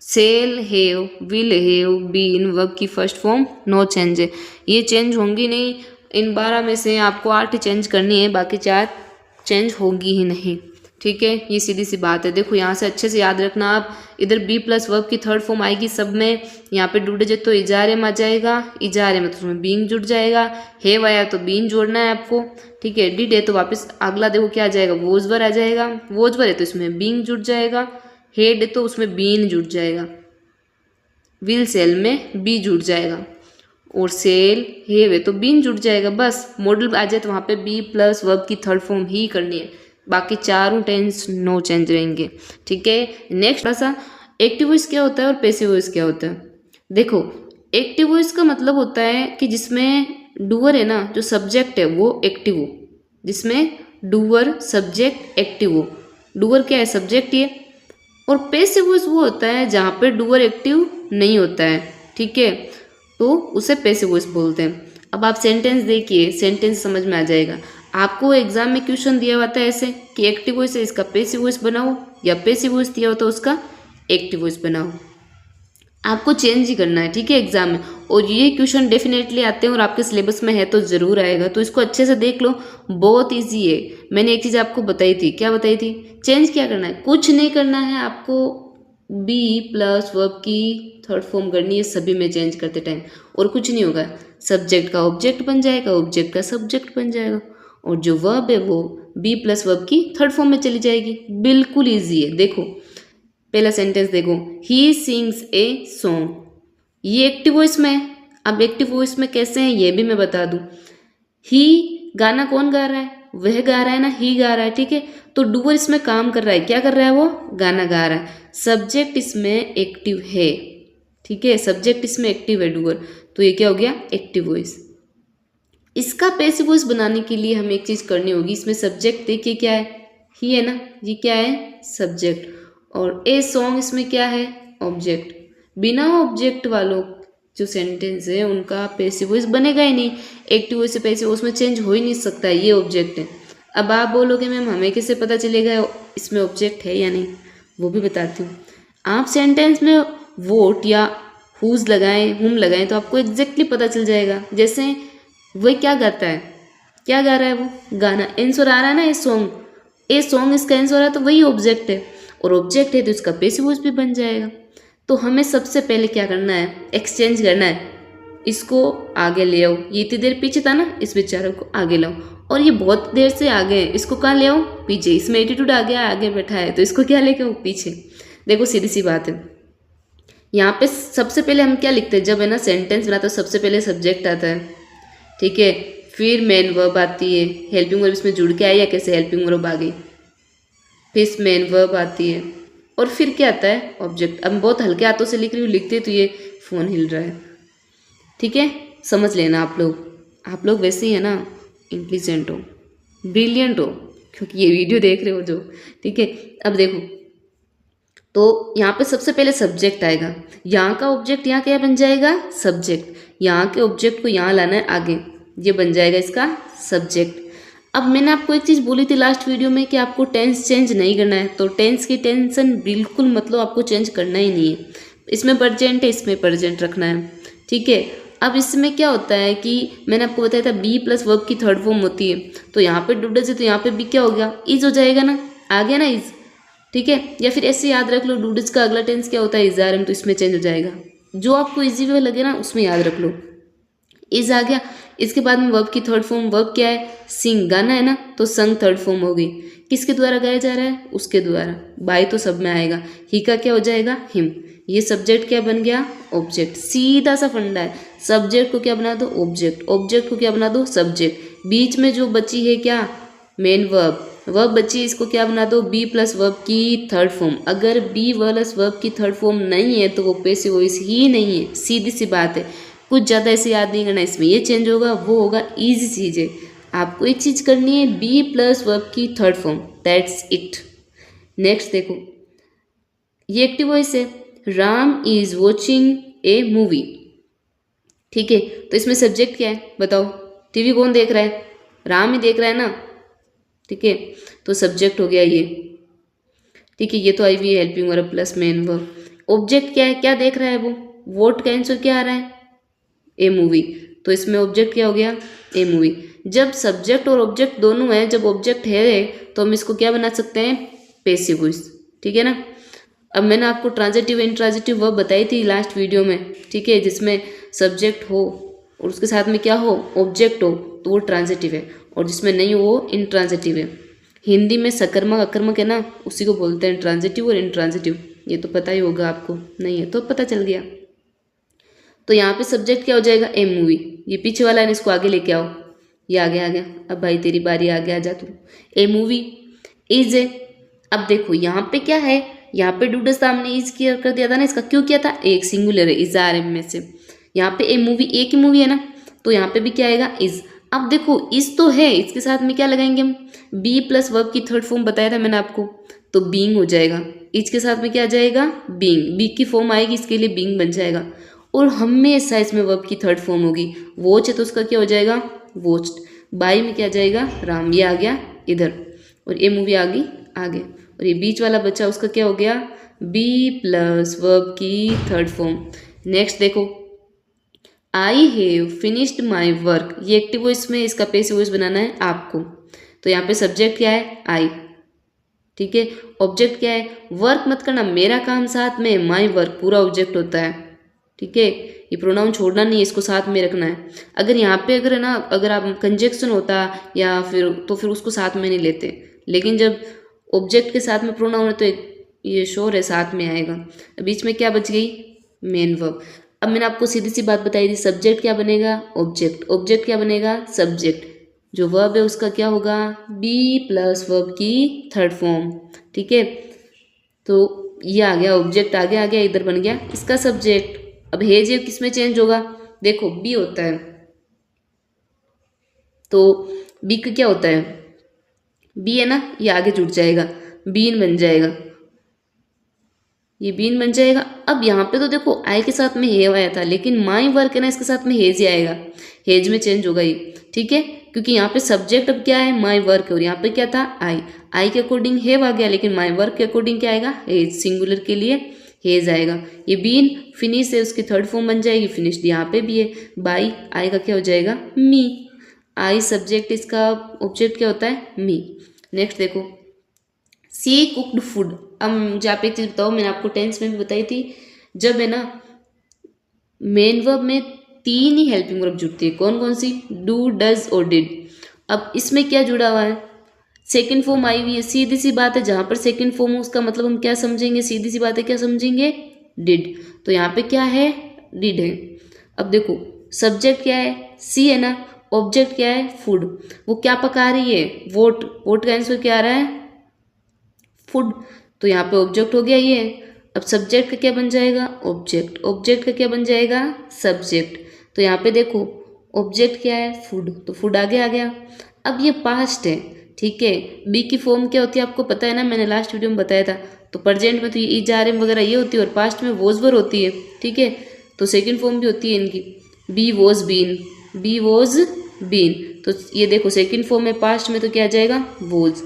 shall have will have been verb की first form no change है। ये change होंगी नहीं, इन 12 में से आपको 8 चेंज करनी है, बाकी 4 चेंज होगी ही नहीं, ठीक है। ये सीधी सी बात है। देखो यहाँ से अच्छे से याद रखना आप, इधर बी प्लस वर्ब की थर्ड फॉर्म आएगी सब में, यहाँ पे डूडे जे तो इजारे में आ जाएगा, इजारे में तो उसमें बीइंग जुड़ जाएगा, हैव आया तो बीइंग जोड़ना है आपको, ठीक है। डिड है तो वापस अगला देखो क्या आ जाएगा, वॉज वर आ जाएगा, वॉज वर है तो इसमें बीइंग जुड़ जाएगा, हेड है तो उसमें बीन जुड़ जाएगा, विल सेल में बी जुड़ जाएगा, और सेल हैव है तो बीन जुड़ जाएगा। बस मॉडल आ जाए तो वहाँ पे बी प्लस वर्ब की थर्ड फॉर्म ही करनी है, बाकी चारों टेंस नो चेंज रहेंगे, ठीक है। नेक्स्ट थोड़ा सा एक्टिव वॉइस क्या होता है और पैसिव वॉइस क्या होता है। देखो एक्टिव वॉइस का मतलब होता है कि जिसमें डूअर है ना, जो सब्जेक्ट है वो एक्टिव हो, जिसमें डूअर सब्जेक्ट एक्टिव हो। डूअर क्या है, सब्जेक्ट ही है। और पैसिव वॉइस वो होता है जहाँ पे डूअर एक्टिव नहीं होता है, ठीक है, तो उसे पैसिव वॉइस बोलते हैं। अब आप सेंटेंस देखिए, सेंटेंस समझ में आ जाएगा। आपको एग्जाम में क्वेश्चन दिया हुआ था ऐसे कि एक्टिव वॉइस है इसका पैसिव वॉइस बनाओ, या पैसिव वॉइस दिया हो तो उसका एक्टिव वॉइस बनाओ। आपको चेंज ही करना है, ठीक है, एग्जाम में। और ये क्वेश्चन डेफिनेटली आते हैं और आपके सिलेबस में है तो ज़रूर आएगा, तो इसको अच्छे से देख लो, बहुत ईजी है। मैंने एक चीज़ आपको बताई थी, क्या बताई थी, चेंज क्या करना है, कुछ नहीं करना है आपको, बी प्लस वर्ब की थर्ड फॉर्म करनी है सभी में चेंज करते टाइम, और कुछ नहीं होगा। सब्जेक्ट का ऑब्जेक्ट बन जाएगा, ऑब्जेक्ट का सब्जेक्ट बन जाएगा, और जो वर्ब है वो बी प्लस वर्ब की थर्ड फॉर्म में चली जाएगी। बिल्कुल ईजी है। देखो पहला सेंटेंस देखो, ही सिंग्स ए सॉन्ग, ये एक्टिव वॉइस में है। अब एक्टिव वॉइस में कैसे है ये भी मैं बता दूं। ही गाना कौन गा रहा है, वह गा रहा है ना, ही गा रहा है, ठीक है। तो डूअर इसमें काम कर रहा है, क्या कर रहा है, वो गाना गा रहा है। सब्जेक्ट इसमें एक्टिव है, ठीक है, सब्जेक्ट इसमें एक्टिव है डूअर, तो ये क्या हो गया, एक्टिव वॉइस। इसका पैसिव वॉइस बनाने के लिए हमें एक चीज़ करनी होगी। इसमें सब्जेक्ट देखिए क्या है, ही है ना, ये क्या है, सब्जेक्ट, और ए सॉन्ग इसमें क्या है, ऑब्जेक्ट। बिना ऑब्जेक्ट वालों जो सेंटेंस है उनका पैसिव वॉइस बनेगा ही नहीं। एक्टिव वॉइस से पैसिव वॉइस में चेंज हो ही नहीं सकता, ये ऑब्जेक्ट है। अब आप बोलोगे मैम हमें कैसे पता चलेगा इसमें ऑब्जेक्ट है या नहीं, वो भी बताती हूँ। आप सेंटेंस में वोट या हुज लगाएं, हुम लगाएं, तो आपको एग्जैक्टली पता चल जाएगा। जैसे वह क्या गाता है, क्या गा रहा है, वो गाना, आंसर आ रहा है ना, ए सॉन्ग, ए सॉन्ग इसका आंसर आ रहा है, तो वही ऑब्जेक्ट है, और ऑब्जेक्ट है तो इसका पैसिव वॉइस भी बन जाएगा। तो हमें सबसे पहले क्या करना है, एक्सचेंज करना है, इसको आगे ले आओ। ये इतनी देर पीछे था ना, इस बेचारे को आगे लाओ, और ये बहुत देर से आगे है, इसको कहाँ ले आओ, पीछे। इसमें एटीट्यूड आ गया, आगे बैठा है, तो इसको क्या लेके आओ, पीछे। देखो सीधी सी बात है, यहाँ पे सबसे पहले हम क्या लिखते हैं, जब है ना सेंटेंस बनाते हैं सबसे पहले सब्जेक्ट आता है, ठीक है, फिर मेन वर्ब आती है, हेल्पिंग वर्ब इसमें जुड़ के आई या कैसे हेल्पिंग वर्ब आ गई, फिर मेन वर्ब आती है और फिर क्या आता है ऑब्जेक्ट। अब बहुत हल्के हाथों से लिख रही हूँ, लिखते तो ये फ़ोन हिल रहा है, ठीक है, समझ लेना आप लोग वैसे ही है ना, इंटेलिजेंट हो, ब्रिलियंट हो, क्योंकि ये वीडियो देख रहे हो जो, ठीक है। अब देखो, तो यहाँ पे सबसे पहले सब्जेक्ट आएगा, यहाँ का ऑब्जेक्ट यहाँ क्या बन जाएगा सब्जेक्ट, यहाँ के ऑब्जेक्ट को यहाँ लाना है आगे, ये बन जाएगा इसका सब्जेक्ट। अब मैंने आपको एक चीज़ बोली थी लास्ट वीडियो में कि आपको टेंस चेंज नहीं करना है, तो टेंस की टेंशन बिल्कुल मतलब आपको चेंज करना ही नहीं है। इसमें प्रेजेंट है, इसमें प्रेजेंट रखना है, ठीक है। अब इसमें क्या होता है कि मैंने आपको बताया था बी प्लस वर्ब की थर्ड फॉर्म होती है, तो यहाँ पे डूडल्स है तो यहाँ पे बी क्या हो गया इज हो जाएगा ना, आ गया ना इज, ठीक है। या फिर ऐसे याद रख लो डूडल्स का अगला टेंस क्या होता है इज आर एम, तो इसमें चेंज हो जाएगा, जो आपको इजी वे लगे ना उसमें याद रख लो, इज आ गया। इसके बाद में वर्ब की थर्ड फॉर्म, वर्ब क्या है सिंग, गाना है ना, तो संग थर्ड फॉर्म हो गई, किसके द्वारा गाया जा रहा है उसके द्वारा, बाय तो सब में आएगा, ही का क्या हो जाएगा हिम, ये सब्जेक्ट क्या बन गया ऑब्जेक्ट, सीधा सा फंडा है, सब्जेक्ट को क्या बना दो ऑब्जेक्ट, ऑब्जेक्ट को क्या बना दो सब्जेक्ट, बीच में जो बची है क्या मेन वर्ब, वर्ब बची इसको क्या बना दो बी प्लस वर्ब की थर्ड फॉर्म। अगर बी प्लस वर्ब की थर्ड फॉर्म नहीं है तो वो पैसिव वॉइस ही नहीं है, सीधी सी बात है, कुछ ज़्यादा ऐसे याद नहीं करना, इसमें ये चेंज होगा वो होगा, ईजी चीज़ है। आपको एक चीज़ करनी है बी प्लस वर्ब की third form, that's it. Next देखो, ये एक्टिव वॉइस है, Ram is watching A movie, ठीक है। तो इसमें सब्जेक्ट क्या है बताओ, टीवी कौन देख रहा है राम ही देख रहा है ना, ठीक है, तो सब्जेक्ट हो गया ये, ठीक है। ये तो आई हुई है helping verb plus main verb. Object क्या है, क्या देख रहा है वो, वोट का आंसर क्या आ रहा है ए मूवी, तो इसमें ऑब्जेक्ट क्या हो गया ए मूवी। जब सब्जेक्ट और ऑब्जेक्ट दोनों है, जब ऑब्जेक्ट है तो हम इसको क्या बना सकते हैं पैसिव वॉइस, ठीक है ना। अब मैंने आपको ट्रांजिटिव इंट्रांजिटिव वर्ब बताई थी लास्ट वीडियो में, ठीक है, जिसमें सब्जेक्ट हो और उसके साथ में क्या हो ऑब्जेक्ट हो तो वो ट्रांजिटिव है, और जिसमें नहीं हो वो इंट्रांजिटिव है। हिंदी में सकर्मक अकर्मक है ना, उसी को बोलते हैं ट्रांजिटिव और इंट्रांजिटिव, ये तो पता ही होगा आपको, नहीं है तो पता चल गया। तो यहाँ पे सब्जेक्ट क्या हो जाएगा ए मूवी, ये पीछे वाला है इसको आगे लेके आओ, ये आगे आ गया, अब भाई तेरी बारी आगे आ जा तू, ए मूवी इज है। अब देखो यहाँ पे क्या है, यहाँ पे डूडस सामने इज किया कर दिया था ना, इसका क्यों किया था एक सिंगुलर है इज आर एम में से, यहाँ पे ए मूवी एक ही मूवी है ना, तो यहाँ पे भी क्या आएगा इज। अब देखो इज तो है, इसके साथ में क्या लगाएंगे हम बी प्लस वर्ब की थर्ड फॉर्म बताया था मैंने आपको, तो बीइंग हो जाएगा, इज के साथ में क्या आ जाएगा बीइंग, बी की फॉर्म आएगी इसके लिए बीइंग बन जाएगा, और हमेशा इसमें वर्ब की थर्ड फॉर्म होगी, वॉच है तो उसका क्या हो जाएगा वॉच्ड, बाई में क्या आ जाएगा राम, ये आ गया इधर, और ये मूवी आ गई आगे, और ये बीच वाला बच्चा उसका क्या हो गया बी प्लस वर्ब की थर्ड फॉर्म। नेक्स्ट देखो, I have finished my work, ये एक्टिव वॉइस में इसका पैसिव वॉइस बनाना है आपको, तो यहाँ पे सब्जेक्ट क्या है आई, ठीक है, ऑब्जेक्ट क्या है वर्क मत करना, मेरा काम साथ में माई वर्क पूरा ऑब्जेक्ट होता है, ठीक है, ये प्रोनाउन छोड़ना नहीं है, इसको साथ में रखना है। अगर यहाँ पे अगर है ना, अगर आप कंजक्शन होता या फिर तो फिर उसको साथ में नहीं लेते, लेकिन जब ऑब्जेक्ट के साथ में प्रोनाउन है तो ये श्योर है साथ में आएगा। बीच में क्या बच गई मेन वर्ब। अब मैंने आपको सीधी सी बात बताई थी, सब्जेक्ट क्या बनेगा ऑब्जेक्ट, ऑब्जेक्ट क्या बनेगा सब्जेक्ट, जो वर्ब है उसका क्या होगा बी प्लस वर्ब की थर्ड फॉर्म, ठीक है। तो ये आ गया ऑब्जेक्ट, आगे आ गया इधर बन गया इसका सब्जेक्ट। अब है जे किस में चेंज होगा, देखो बी होता है तो बी का क्या होता है बी है ना, ये आगे जुड़ जाएगा बीन बन जाएगा, ये बीन बन जाएगा। अब यहाँ पे तो देखो आई के साथ में हेव आया था, लेकिन माई वर्क है ना इसके साथ में हेज ही आएगा, हेज में चेंज होगा ये, ठीक है, क्योंकि यहाँ पे सब्जेक्ट अब क्या है माई वर्क है, और यहाँ पे क्या था आई के अकॉर्डिंग हेव आ गया, लेकिन माई वर्क के अकॉर्डिंग क्या आएगा हेज, सिंगुलर के लिए हेज आएगा। ये बीन फिनिश है उसकी थर्ड फॉर्म बन जाएगी फिनिश्ड, यहाँ पे भी है बाई, आई का क्या हो जाएगा मी, आई सब्जेक्ट इसका ऑब्जेक्ट क्या होता है मी। नेक्स्ट देखो, सी कुक्ड फूड। अब मुझे आप एक चीज़ बताओ, मैंने आपको टेंस में भी बताई थी, जब है ना मेन वर्ब में तीन ही हेल्पिंग वर्ब जुड़ती है, कौन कौन सी डू डज और डिड। अब इसमें क्या जुड़ा हुआ है सेकंड फॉर्म आई हुई है, सीधी सी बात है, जहाँ पर सेकंड फॉर्म उसका मतलब हम क्या समझेंगे, सीधी सी बात है क्या समझेंगे डिड, तो यहाँ पे क्या है डिड है। अब देखो सब्जेक्ट क्या है सी है ना, ऑब्जेक्ट क्या है, फूड। वो क्या पका रही है, वोट। वोट का आंसर क्या आ रहा है, फूड। तो यहाँ पे ऑब्जेक्ट हो गया ये। अब सब्जेक्ट का क्या बन जाएगा, ऑब्जेक्ट। ऑब्जेक्ट का क्या बन जाएगा, सब्जेक्ट। तो यहाँ पे देखो ऑब्जेक्ट क्या है, फूड, तो फूड आगे आ गया। अब ये पास्ट है, ठीक है। बी की फॉर्म क्या होती है आपको पता है ना, मैंने लास्ट वीडियो में बताया था। तो प्रेजेंट में तो ये इज आर एम वगैरह ये होती है, और पास्ट में वॉज वर होती है, ठीक है। तो सेकंड फॉर्म भी होती है इनकी, be was been, be was been. तो ये देखो सेकंड फॉर्म में, पास्ट में तो क्या आ जाएगा, वॉज।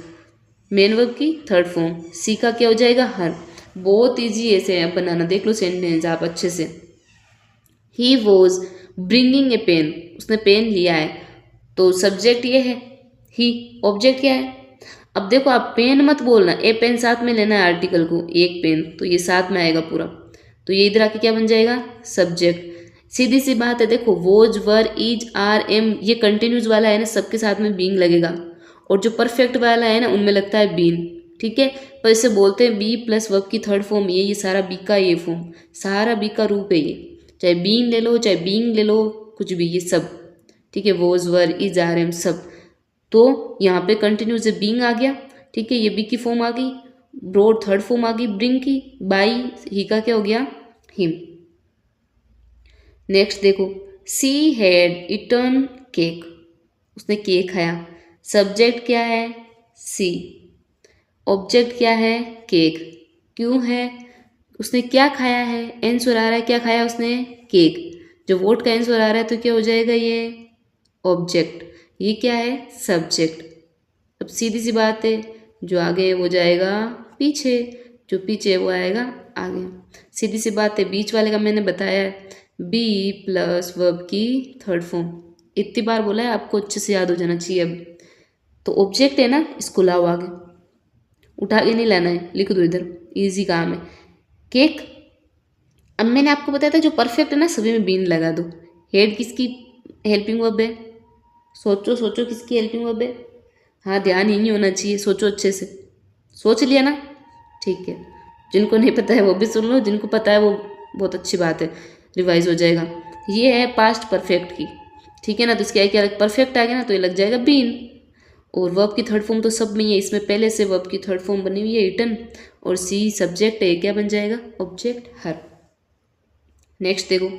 मेन वर्ब की थर्ड फॉर्म, सी का क्या हो जाएगा, हर। बहुत ईजी ऐसे है बनाना, देख लो सेंटेंस आप अच्छे से। He was bringing a pen, उसने पेन लिया है, तो सब्जेक्ट ये है ही, ऑब्जेक्ट क्या है। अब देखो आप पेन मत बोलना, ए पेन साथ में लेना है आर्टिकल को, एक पेन, तो ये साथ में आएगा पूरा। तो ये इधर आके क्या बन जाएगा, सब्जेक्ट। सीधी सी बात है, देखो was were is are am ये कंटिन्यूस वाला है ना, सबके साथ में बीइंग लगेगा। और जो परफेक्ट वाला है ना, उनमें लगता है बीन, ठीक है। पर इसे बोलते हैं बी प्लस वर्ब की थर्ड फॉर्म, ये सारा बी का ये फॉर्म, सारा बी का रूप है ये। चाहे बीन ले लो, चाहे बीइंग ले लो, कुछ भी, ये सब, ठीक है। Was were is are am सब। तो यहाँ पे कंटिन्यूस बीइंग आ गया, ठीक है। ये बी की फॉर्म आ गई, ब्रोड थर्ड फॉर्म आ गई ब्रिंग की, बाई ही का क्या हो गया, हिम। नेक्स्ट देखो, सी हैड इटन केक, उसने केक खाया। सब्जेक्ट क्या है, सी। ऑब्जेक्ट क्या है, केक। क्यों है, उसने क्या खाया है, आंसर आ रहा है क्या खाया उसने, केक। जो वोट का आंसर आ रहा है तो क्या हो जाएगा ये, ऑब्जेक्ट। ये क्या है, सब्जेक्ट। अब सीधी सी बात है, जो आगे है वो जाएगा पीछे, जो पीछे है वो आएगा आगे। सीधी सी बात है, बीच वाले का मैंने बताया है, बी प्लस वर्ब की थर्ड फॉर्म। इतनी बार बोला है, आपको अच्छे से याद हो जाना चाहिए अब। तो ऑब्जेक्ट है ना, इसको लाओ आगे, उठा के नहीं लाना है, लिख दो इधर, इजी काम है। केक, अब मैंने आपको बताया था जो परफेक्ट है ना, सभी में बीन लगा दो। हेड किसकी हेल्पिंग वर्ब है, सोचो सोचो किसकी हेल्पिंग वर्ब है। हाँ ध्यान ही नहीं होना चाहिए, सोचो अच्छे से, सोच लिया ना, ठीक है। जिनको नहीं पता है वो भी सुन लो, जिनको पता है वो बहुत अच्छी बात है, रिवाइज हो जाएगा। ये है पास्ट परफेक्ट की, ठीक है ना। तो इसके क्या परफेक्ट आ गया ना, तो ये लग जाएगा बीन। और वर्ब की थर्ड फॉर्म तो सब में ही है, इसमें पहले से वर्ब की थर्ड फॉर्म बनी हुई है इटन, और सी सब्जेक्ट है, क्या बन जाएगा, ऑब्जेक्ट, हर। नेक्स्ट देखो,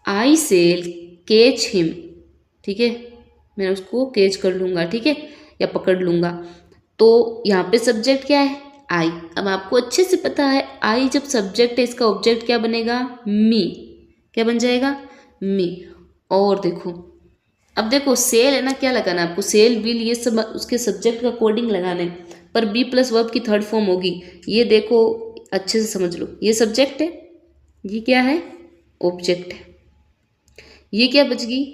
आई सेल कैच हिम, ठीक है, मैं उसको कैच कर लूँगा, ठीक है, या पकड़ लूँगा। तो यहाँ पे सब्जेक्ट क्या है, आई। अब आपको अच्छे से पता है, आई जब सब्जेक्ट है, इसका ऑब्जेक्ट क्या बनेगा, मी। क्या बन जाएगा, मी। और देखो, अब देखो सेल है ना, क्या लगाना है आपको, सेल विल ये सब उसके सब्जेक्ट का कोडिंग लगाना है। पर बी प्लस वर्ब की थर्ड फॉर्म होगी, ये देखो अच्छे से समझ लो, ये सब्जेक्ट है, ये क्या है, ऑब्जेक्ट है। ये क्या बच गई,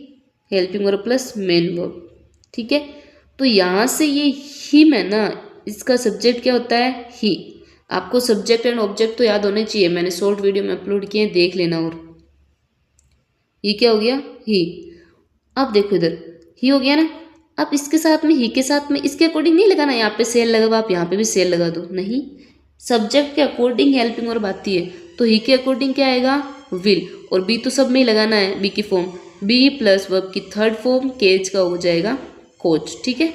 helping verb plus main verb, ठीक है। तो यहाँ से ये हिम है ना, इसका सब्जेक्ट क्या होता है, ही। आपको सब्जेक्ट एंड ऑब्जेक्ट तो याद होने चाहिए, मैंने शॉर्ट वीडियो में अपलोड किए हैं, देख लेना। और ये क्या हो गया, ही। अब देखो इधर ही हो गया ना। अब इसके साथ में, ही के साथ में, इसके अकॉर्डिंग नहीं लगाना, यहाँ पे सेल लगा हुआ, आप यहाँ पे भी सेल लगा दो, नहीं। सब्जेक्ट के अकॉर्डिंग हेल्पिंग वर्ब आती है, तो ही के अकॉर्डिंग क्या आएगा, विल। और बी तो सब में ही लगाना है, बी की फॉर्म, बी प्लस वर्ब की थर्ड फॉर्म केज का हो जाएगा कोच, ठीक है।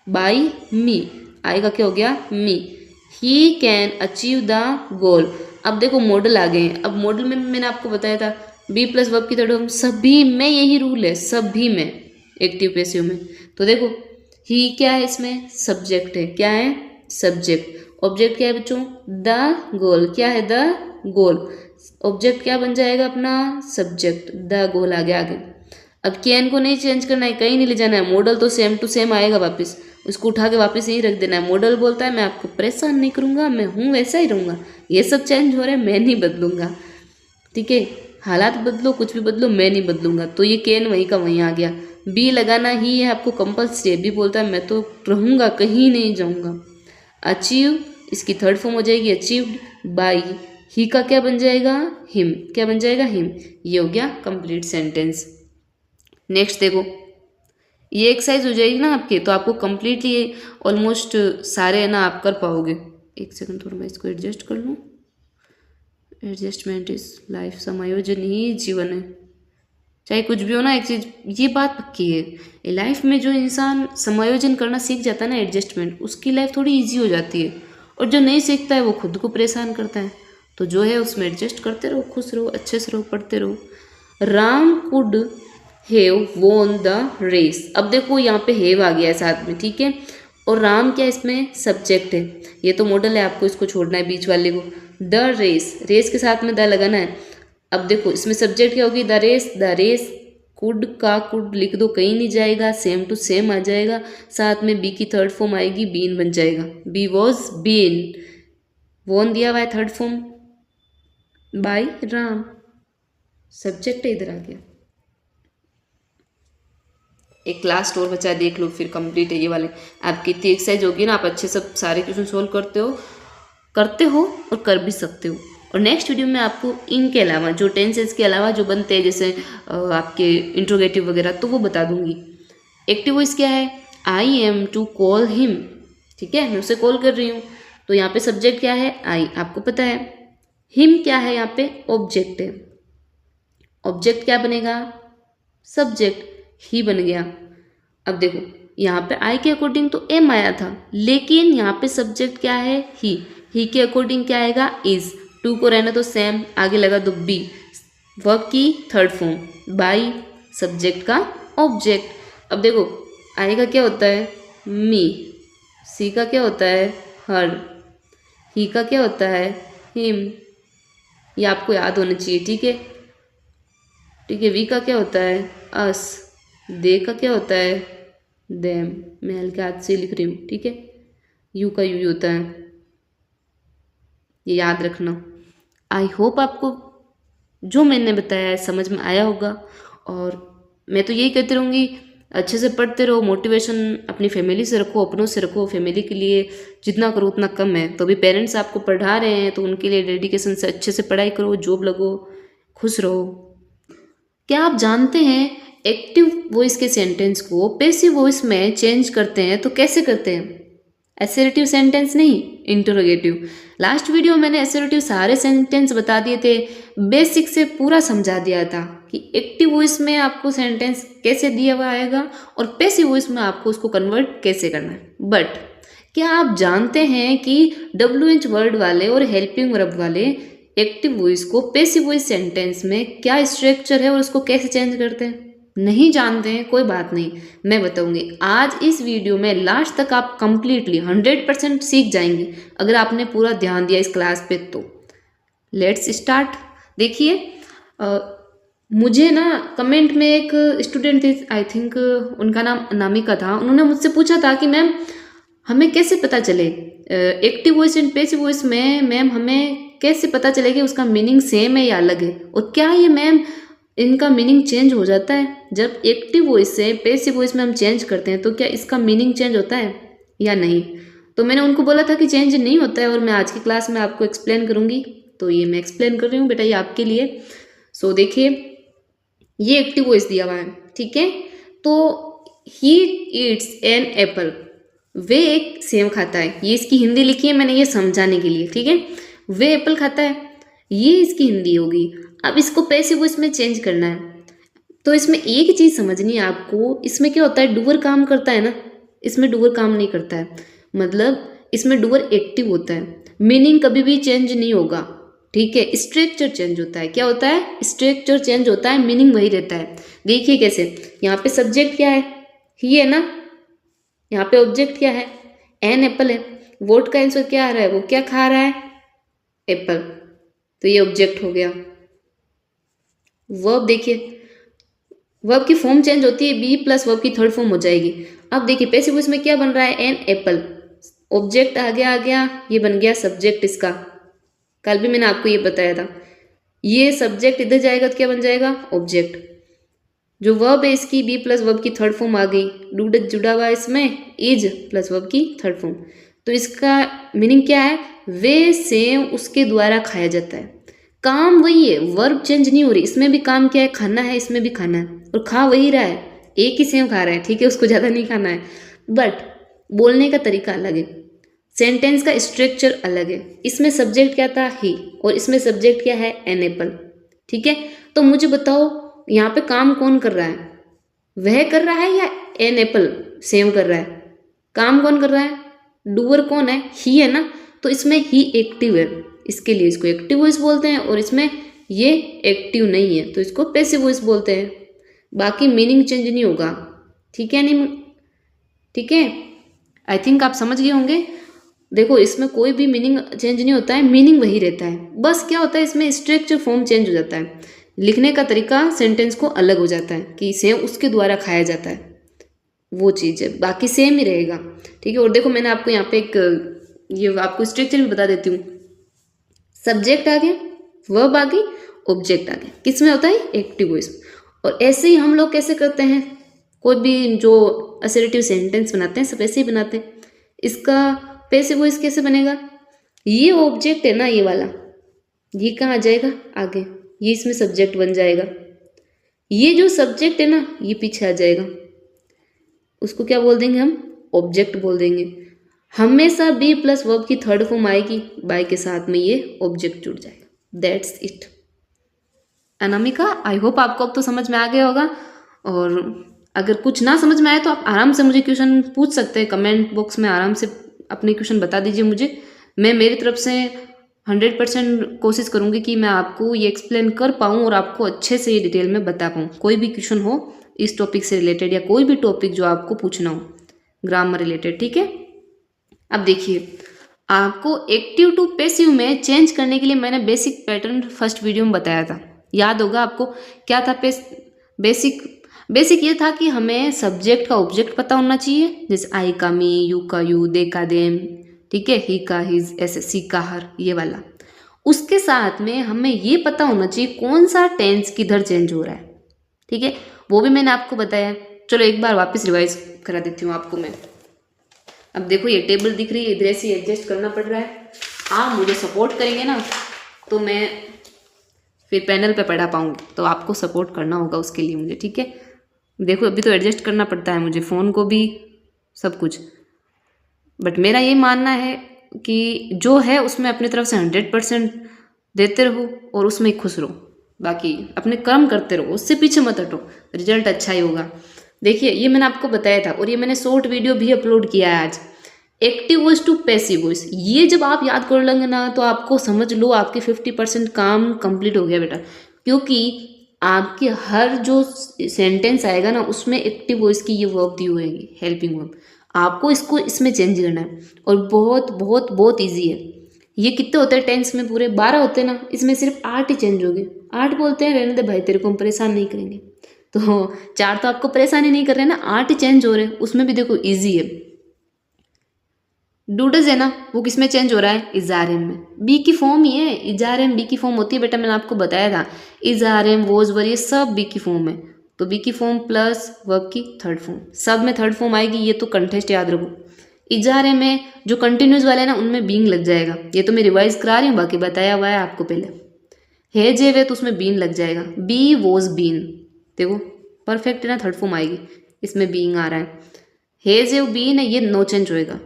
बाई मी आएगा, क्या हो गया, me. He can achieve the goal. अब देखो मॉडल आ गए हैं, अब मॉडल में मैंने आपको बताया था बी प्लस वर्ब की थर्ड फॉर्म, सभी में यही रूल है, सभी में, एक्टिव पैसिव में। तो देखो ही क्या है, इसमें सब्जेक्ट है, क्या है, सब्जेक्ट। ऑब्जेक्ट क्या है बच्चों, द गोल, क्या है, द गोल। ऑब्जेक्ट क्या बन जाएगा अपना, सब्जेक्ट, द गोल आ गया आगे। अब कैन को नहीं चेंज करना है, कहीं नहीं ले जाना है, मॉडल तो सेम टू सेम आएगा वापस, उसको उठा के वापस यहीं रख देना है। मॉडल बोलता है मैं आपको परेशान नहीं करूँगा, मैं हूँ वैसा ही रहूँगा, ये सब चेंज हो रहा है, मैं नहीं बदलूँगा, ठीक है। हालात बदलो, कुछ भी बदलो, मैं नहीं बदलूँगा। तो ये कैन वहीं का वहीं आ गया। बी लगाना ही है आपको कंपल्सरी, बी बोलता है मैं तो रहूँगा, कहीं नहीं जाऊँगा। अचीव, इसकी थर्ड फॉर्म हो जाएगी अचीव्ड बाई, ही का क्या बन जाएगा, हिम। क्या बन जाएगा, हिम। ये हो गया कंप्लीट सेंटेंस। नेक्स्ट देखो, ये एक्सरसाइज हो जाएगी ना आपकी, तो आपको कंप्लीटली ऑलमोस्ट सारे है ना आप कर पाओगे। एक सेकंड, थोड़ा मैं इसको एडजस्ट कर लूँ। एडजस्टमेंट इज लाइफ, समायोजन ही जीवन है। चाहे कुछ भी हो ना, एक चीज़ ये बात पक्की है, लाइफ में जो इंसान समायोजन करना सीख जाता है ना, एडजस्टमेंट, उसकी लाइफ थोड़ी इजी हो जाती है। और जो नहीं सीखता है वो खुद को परेशान करता है। तो जो है उसमें एडजस्ट करते रहो, खुश रहो, अच्छे से रहो, पढ़ते रहो। Ram could have won the race. अब देखो यहाँ पे हैव आ गया है साथ में, ठीक है। और राम क्या इसमें सब्जेक्ट है, ये तो मॉडल है, आपको इसको छोड़ना है बीच वाले को। द रेस, रेस के साथ में द लगाना है। अब देखो इसमें सब्जेक्ट क्या होगी, the race. The race could का कुड लिख दो, कहीं नहीं जाएगा, सेम टू सेम आ जाएगा। साथ में बी की थर्ड फॉर्म आएगी, बीन बन जाएगा। बी वॉज बीन, वोन दिया हुआ है third form by Ram, subject इधर आ गया। एक लास्ट और बचा देख लो, फिर कंप्लीट है ये वाले। आपकी इतनी एक्सरसाइज होगी ना, आप अच्छे से सारे क्वेश्चन सोल्व करते हो और कर भी सकते हो। और नेक्स्ट वीडियो में आपको इनके अलावा, जो टेंसेस के अलावा जो बनते हैं, जैसे आपके इंट्रोगेटिव वगैरह, तो वो बता दूंगी। एक्टिव वॉइस क्या है, I am to call him, ठीक है, मैं उसे कॉल कर रही हूँ। तो यहाँ पे सब्जेक्ट क्या है, आई, आपको पता है। हिम क्या है, यहाँ पे ऑब्जेक्ट है। ऑब्जेक्ट क्या बनेगा, सब्जेक्ट, ही बन गया। अब देखो यहाँ पे आई के अकॉर्डिंग तो एम आया था, लेकिन यहाँ पे सब्जेक्ट क्या है, ही के अकॉर्डिंग क्या आएगा, इज। टू को रहना तो सेम, आगे लगा दो बी, वर्ब की थर्ड फॉर्म, बाई, सब्जेक्ट का ऑब्जेक्ट। अब देखो आई का क्या होता है, मी, सी का क्या होता है, हर, ही का क्या होता है, हिम। ये आपको याद होना चाहिए, ठीक है, ठीक है। वी का क्या होता है, अस। दे का क्या होता है, देम, मैं हल्के हाथ से लिख रही हूँ, ठीक है। यू का यू होता है, ये याद रखना। आई होप आपको जो मैंने बताया है समझ में आया होगा। और मैं तो यही कहती रहूँगी, अच्छे से पढ़ते रहो, मोटिवेशन अपनी फैमिली से रखो, अपनों से रखो। फैमिली के लिए जितना करो उतना कम है। तो अभी पेरेंट्स आपको पढ़ा रहे हैं तो उनके लिए डेडिकेशन से अच्छे से पढ़ाई करो, जॉब लगो, खुश रहो। क्या आप जानते हैं एक्टिव वॉइस के सेंटेंस को पैसिव वॉइस में चेंज करते हैं तो कैसे करते हैं, एसर्टिव सेंटेंस नहीं, इंटरोगेटिव। लास्ट वीडियो में मैंने एसर्टिव सारे सेंटेंस बता दिए थे, बेसिक से पूरा समझा दिया था कि एक्टिव वॉइस में आपको सेंटेंस कैसे दिया हुआ आएगा और पैसिव वॉइस में आपको उसको कन्वर्ट कैसे करना है। बट क्या आप जानते हैं कि WH वर्ड वाले और हेल्पिंग वर्ब वाले एक्टिव वॉइस को पैसिव वॉइस सेंटेंस में क्या स्ट्रक्चर है और उसको कैसे चेंज करते हैं? नहीं जानते हैं, कोई बात नहीं, मैं बताऊंगी। आज इस वीडियो में लास्ट तक आप कंप्लीटली 100% सीख जाएंगे अगर आपने पूरा ध्यान दिया इस क्लास पे। तो लेट्स स्टार्ट। देखिए मुझे ना कमेंट में एक स्टूडेंट थे, आई थिंक उनका नाम अनामिका था, उन्होंने मुझसे पूछा था कि मैम हमें कैसे पता चले active voice and passive voice में, मैम हमें कैसे पता चले कि उसका मीनिंग सेम है या अलग है, और क्या ये मैम इनका मीनिंग चेंज हो जाता है जब एक्टिव वॉइस से पैसिव वॉइस में हम चेंज करते हैं, तो क्या इसका मीनिंग चेंज होता है या नहीं? तो मैंने उनको बोला था कि चेंज नहीं होता है, और मैं आज की क्लास में आपको एक्सप्लेन करूंगी। तो ये मैं एक्सप्लेन कर रही हूँ बेटा, ये आपके लिए। सो देखिए ये एक्टिव वॉइस दिया हुआ है, ठीक है। तो ही ईट्स एन एप्पल, वे एक सेब खाता है, ये इसकी हिंदी लिखी है मैंने ये समझाने के लिए, ठीक है। वे एप्पल खाता है, ये इसकी हिंदी होगी। अब इसको पैसिव वॉइस में चेंज करना है, तो इसमें एक चीज़ समझनी है आपको, इसमें क्या होता है, डूअर काम करता है ना, इसमें डूअर काम नहीं करता है, मतलब इसमें डूअर एक्टिव होता है, मीनिंग कभी भी चेंज नहीं होगा, ठीक है। स्ट्रक्चर चेंज होता है, क्या होता है, स्ट्रक्चर चेंज होता है, मीनिंग वही रहता है। देखिए कैसे, यहाँ पे सब्जेक्ट क्या है, ही है ना, यहाँ पे ऑब्जेक्ट क्या है, एन एप्पल है, वोट का आंसर क्या आ रहा है, वो क्या खा रहा है, एप्पल, तो ये ऑब्जेक्ट हो गया। वर्ब देखिए, वर्ब की फॉर्म चेंज होती है, बी प्लस वर्ब की थर्ड फॉर्म हो जाएगी। अब देखिए पैसिव वॉइस में क्या बन रहा है, एन एप्पल, ऑब्जेक्ट आ गया, ये बन गया सब्जेक्ट इसका, कल भी मैंने आपको ये बताया था। ये सब्जेक्ट इधर जाएगा तो क्या बन जाएगा, ऑब्जेक्ट। जो वर्ब है इसकी बी प्लस वर्ब की थर्ड फॉर्म आ गई, डू डज जुड़ा हुआ इसमें, इज प्लस वर्ब की थर्ड फॉर्म। तो इसका मीनिंग क्या है, वे सेव उसके द्वारा खाया जाता है। काम वही है, वर्ब चेंज नहीं हो रही, इसमें भी काम क्या है, खाना है, इसमें भी खाना है, और खा वही रहा है, एक ही सेव खा रहा है, ठीक है, उसको ज़्यादा नहीं खाना है, बट बोलने का तरीका अलग है, सेंटेंस का स्ट्रक्चर अलग है। इसमें सब्जेक्ट क्या था, ही, और इसमें सब्जेक्ट क्या है, एन एप्पल, ठीक है। तो मुझे बताओ यहाँ पे काम कौन कर रहा है, वह कर रहा है या एन एप्पल सेम कर रहा है? काम कौन कर रहा है, डूअर कौन है, ही है ना, तो इसमें ही एक्टिव है, इसके लिए इसको एक्टिव वॉइस बोलते हैं, और इसमें ये एक्टिव नहीं है तो इसको पैसिव वॉइस बोलते हैं। बाकी मीनिंग चेंज नहीं होगा, ठीक है नहीं, ठीक है, आई थिंक आप समझ गए होंगे। देखो इसमें कोई भी मीनिंग चेंज नहीं होता है, मीनिंग वही रहता है, बस क्या होता है इसमें स्ट्रक्चर फॉर्म चेंज हो जाता है, लिखने का तरीका सेंटेंस को अलग हो जाता है कि इसे उसके द्वारा खाया जाता है, वो चीज़ है, बाकी सेम ही रहेगा, ठीक है। और देखो मैंने आपको यहाँ पे एक ये आपको स्ट्रक्चर भी बता देती हूँ, सब्जेक्ट आगे, वर्ब आगे, ऑब्जेक्ट आगे, किस में होता है, एक्टिव वॉइस। और ऐसे ही हम लोग कैसे करते हैं, कोई भी जो असर्टिव सेंटेंस बनाते हैं सब ऐसे ही बनाते हैं। इसका पैसिव वॉइस कैसे बनेगा, ये ऑब्जेक्ट है ना ये वाला, ये कहाँ आ जाएगा आगे, ये इसमें सब्जेक्ट बन जाएगा, ये जो सब्जेक्ट है ना ये पीछे आ जाएगा, उसको क्या बोल देंगे हम, ऑब्जेक्ट बोल देंगे। हमेशा बी प्लस वर्ब की थर्ड फॉर्म आएगी, बाय के साथ में ये ऑब्जेक्ट जुड़ जाएगा, that's it. Anamika, I hope आपको अब तो समझ में आ गया होगा, और अगर कुछ ना समझ में आए तो आप आराम से मुझे क्वेश्चन पूछ सकते हैं, कमेंट बॉक्स में आराम से अपने क्वेश्चन बता दीजिए मुझे, मैं मेरी तरफ से 100% कोशिश करूँगी कि मैं आपको ये एक्सप्लेन कर पाऊँ और आपको अच्छे से ये डिटेल में बता पाऊँ। कोई भी क्वेश्चन हो इस टॉपिक से रिलेटेड या कोई भी टॉपिक जो आपको पूछना हो ग्रामर रिलेटेड, ठीक है। अब देखिए आपको एक्टिव टू पैसिव में चेंज करने के लिए मैंने बेसिक पैटर्न फर्स्ट वीडियो में बताया था, याद होगा आपको, क्या था बेसिक ये था कि हमें सब्जेक्ट का ऑब्जेक्ट पता होना चाहिए, जैसे आई का मी, यू का यू, दे का देम, ठीक है, ही का हिज, ऐसे सी का हर, ये वाला। उसके साथ में हमें ये पता होना चाहिए कौन सा टेंस किधर चेंज हो रहा है, ठीक है, वो भी मैंने आपको बताया। चलो एक बार वापस रिवाइज करा देती हूँ आपको मैं। अब देखो ये टेबल दिख रही है, इधर से एडजस्ट करना पड़ रहा है, आप मुझे सपोर्ट करेंगे ना तो मैं फिर पैनल पे पढ़ा पाऊँगी, तो आपको सपोर्ट करना होगा उसके लिए मुझे, ठीक है। देखो अभी तो एडजस्ट करना पड़ता है मुझे, फ़ोन को भी, सब कुछ, बट मेरा ये मानना है कि जो है उसमें अपनी तरफ से 100% देते रहो और उसमें खुश रहो, बाकी अपने कर्म करते रहो, उससे पीछे मत हटो, रिजल्ट अच्छा ही होगा। देखिए ये मैंने आपको बताया था, और ये मैंने शॉर्ट वीडियो भी अपलोड किया है आज, active voice to passive voice, ये जब आप याद कर लेंगे ना तो आपको समझ लो आपके 50% काम कंप्लीट हो गया बेटा, क्योंकि आपके हर जो सेंटेंस आएगा ना उसमें एक्टिव वॉइस की ये वर्ब दी होगी, हेल्पिंग वर्ब, आपको इसको इसमें चेंज करना है, और बहुत बहुत बहुत ईजी है। ये कितने होते हैं टेंस में, पूरे 12 होते हैं ना, इसमें सिर्फ 8 ही चेंज हो गए, 8 बोलते हैं रहने दे भाई तेरे को हम परेशान नहीं करेंगे, तो 4 तो आपको परेशानी नहीं कर रहे हैं ना, 8 ही चेंज हो रहे हैं, उसमें भी देखो ईजी है। डूडज है ना, वो किस में चेंज हो रहा है, इजारेम में, बी की फॉर्म ही है, इजारेम बी की फॉर्म होती है बेटा, मैंने आपको बताया था, इजारेम वोज वर ये सब बी की फॉर्म है, तो बी की फॉर्म प्लस वर्ब की थर्ड फॉर्म, सब में थर्ड फॉर्म आएगी, ये तो कंटेस्ट याद रखो। इजारे में जो कंटिन्यूस वाले हैं ना उनमें बीइंग लग जाएगा, ये तो मैं रिवाइज करा रही हूँ, बाकी बताया हुआ है आपको पहले। है जे वे तो उसमें बीन लग जाएगा, बी वोज बीन, देखो परफेक्ट है ना, थर्ड फॉर्म आएगी, इसमें बीइंग आ रहा है, है जे बीन है, ये नो चेंज होएगा।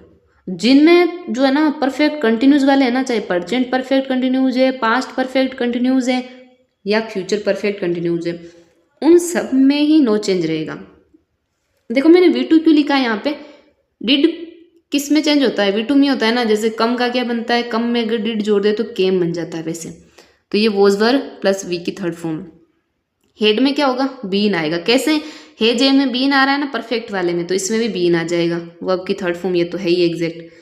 जिनमें जो है ना परफेक्ट कंटिन्यूस वाले हैं ना, चाहे प्रेजेंट परफेक्ट कंटिन्यूस है, पास्ट परफेक्ट कंटिन्यूस है, या फ्यूचर परफेक्ट कंटिन्यूस है, उन सब में ही नो चेंज रहेगा। देखो मैंने V2 क्यों लिखा है यहाँ पे, डिड किस में चेंज होता है, V2 में होता है ना, जैसे कम का क्या बनता है, कम में अगर डिड जोड़ दे तो केम बन जाता है वैसे, तो ये वॉज वर प्लस वी की थर्ड फॉर्म। हेड में क्या होगा, बीन आएगा, कैसे, हे जे में बीन आ रहा है ना परफेक्ट वाले में, तो इसमें भी बीन आ जाएगा, वर्ब की थर्ड फॉर्म, ये तो है ही एग्जैक्ट।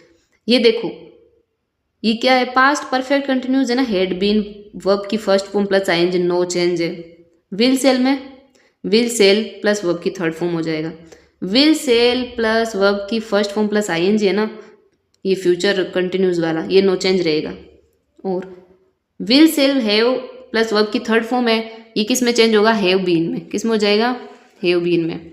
ये देखो ये क्या है, पास्ट परफेक्ट कंटिन्यूस है ना, हेड बीन वर्ब की first form plus ING, no change है। विल सेल में विल सेल प्लस वर्ब की थर्ड फॉर्म हो जाएगा, विल सेल प्लस वर्ब की फर्स्ट फॉर्म प्लस आईएनजी है ना, ये फ्यूचर कंटिन्यूस वाला, ये नो चेंज रहेगा। और will shall have plus verb की थर्ड फॉर्म है, ये किस में चेंज होगा, हैव बीन में, किस में हो जाएगा, हैव बीन में,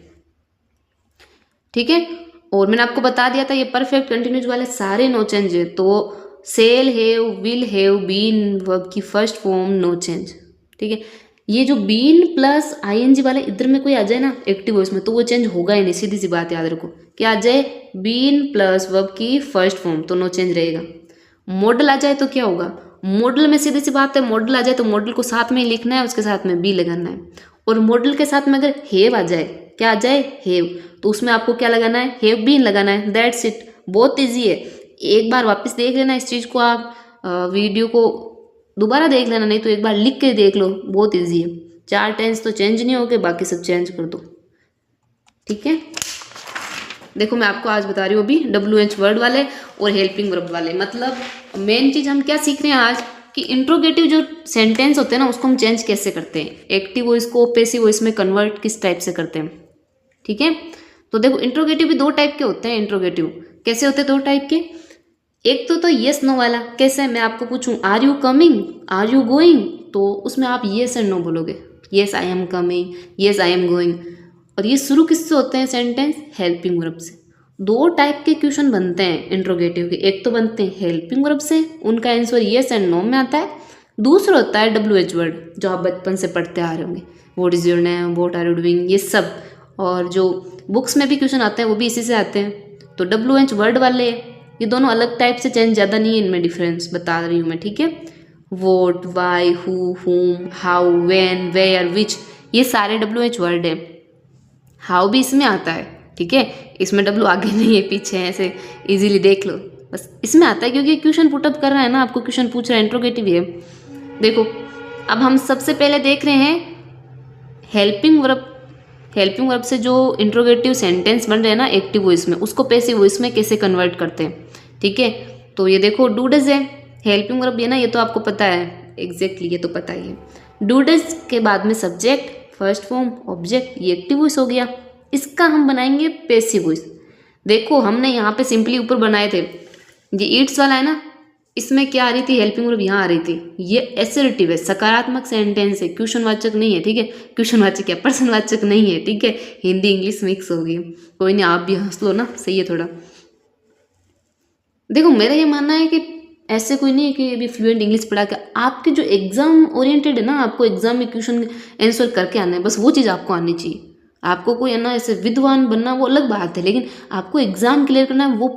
ठीक है। और मैंने आपको बता दिया था ये परफेक्ट कंटिन्यूस वाले सारे नो चेंज है, तो shall have, will have, been verb की फर्स्ट फॉर्म, नो चेंज, ठीक है। ये जो बीन प्लस आईएनजी वाले इधर में कोई आ जाए ना एक्टिव वॉइस में, तो वो चेंज होगा ही नहीं, सीधी सी बात याद रखो, क्या आ जाए, बीन प्लस वर्ब की फर्स्ट फॉर्म, तो नो चेंज रहेगा। मॉडल आ जाए तो क्या होगा, मॉडल में सीधी सी बात है, मॉडल आ जाए तो मॉडल को साथ में ही लिखना है, उसके साथ में बी लगाना है, और मॉडल के साथ में अगर हैव आ जाए, क्या आ जाए, हैव, तो उसमें आपको क्या लगाना है, हैव बीन लगाना है। दैट्स इट, बहुत ईजी है। एक बार वापस देख लेना इस चीज़ को, आप वीडियो को दोबारा देख लेना, नहीं तो एक बार लिख के देख लो, बहुत ईजी है। 4 टेंस तो चेंज नहीं हो गए, बाकी सब चेंज कर दो, ठीक है। देखो मैं आपको आज बता रही हूँ अभी WH वर्ड वाले और हेल्पिंग वर्ब वाले। मतलब मेन चीज़ हम क्या सीख रहे हैं आज, कि इंट्रोगेटिव जो सेंटेंस होते हैं ना उसको हम चेंज कैसे करते हैं, एक्टिव वॉइस को पैसिव वॉइस में कन्वर्ट किस टाइप से करते हैं, ठीक है। तो देखो इंट्रोगेटिव भी 2 टाइप के होते हैं। इंट्रोगेटिव कैसे होते हैं, 2 टाइप के। एक तो येस नो वाला। कैसे, मैं आपको पूछूं are you coming, are you going, तो उसमें आप येस एंड नो बोलोगे, yes I am coming, yes I am going. और ये शुरू किससे होते हैं सेंटेंस, हेल्पिंग वर्ब से। 2 टाइप के क्वेश्चन बनते हैं इंट्रोगेटिव के। एक तो बनते हैं हेल्पिंग वर्ब से, उनका आंसर येस एंड नो में आता है। दूसरा होता है WH वर्ड, जो आप बचपन से पढ़ते आ रहे होंगे, what is your name, what are you doing, ये सब। और जो बुक्स में भी क्वेश्चन आते हैं वो भी इसी से आते हैं। तो WH वर्ड वाले ये दोनों अलग टाइप से, चेंज ज़्यादा नहीं है इनमें, डिफरेंस बता रही हूँ मैं, ठीक है। वोट, वाई, हु, हुम, हाउ, व्हेन, वेयर, विच, ये सारे WH वर्ड है। हाउ भी इसमें आता है, ठीक है। इसमें W आगे नहीं है, पीछे है, ऐसे इजीली देख लो, बस इसमें आता है क्योंकि क्वेश्चन पुटअप कर रहा है ना, आपको क्वेश्चन पूछ रहा है, इंट्रोगेटिव है। देखो अब हम सबसे पहले देख रहे हैं हेल्पिंग वर्ब। हेल्पिंग वर्ब से जो इंट्रोगेटिव सेंटेंस बन रहे हैं ना एक्टिव वॉइस में, उसको पैसिव वॉइस में कैसे कन्वर्ट करते हैं, ठीक है। तो ये देखो डू डज है हेल्पिंग वर्ब, ये ना, ये तो आपको पता है एग्जैक्टली, ये तो पता ही है। डू डज के बाद में सब्जेक्ट, फर्स्ट फॉर्म, ऑब्जेक्ट, ये एक्टिव वॉइस हो गया। इसका हम बनाएंगे पैसिव वॉइस। देखो हमने यहाँ पे सिंपली ऊपर बनाए थे, ये ईट्स वाला है ना, इसमें क्या आ रही थी, हेल्पिंग वर्ब यहाँ आ रही थी। ये एसर्टिव है, सकारात्मक सेंटेंस है, क्वेश्चनवाचक नहीं है, ठीक है। क्वेश्चनवाचक क्या, प्रश्नवाचक नहीं है, ठीक है। हिंदी इंग्लिश मिक्स हो गई, कोई नहीं, आप भी हंस लो ना, सही है थोड़ा। देखो मेरा ये मानना है कि ऐसे कोई नहीं है कि अभी फ्लुएंट इंग्लिश पढ़ा के, आपके जो एग्जाम ओरिएंटेड है ना, आपको एग्जाम में क्वेश्चन आंसर करके आना है, बस वो चीज़ आपको आनी चाहिए। आपको कोई है ना ऐसे विद्वान बनना वो अलग बात है, लेकिन आपको एग्जाम क्लियर करना है वो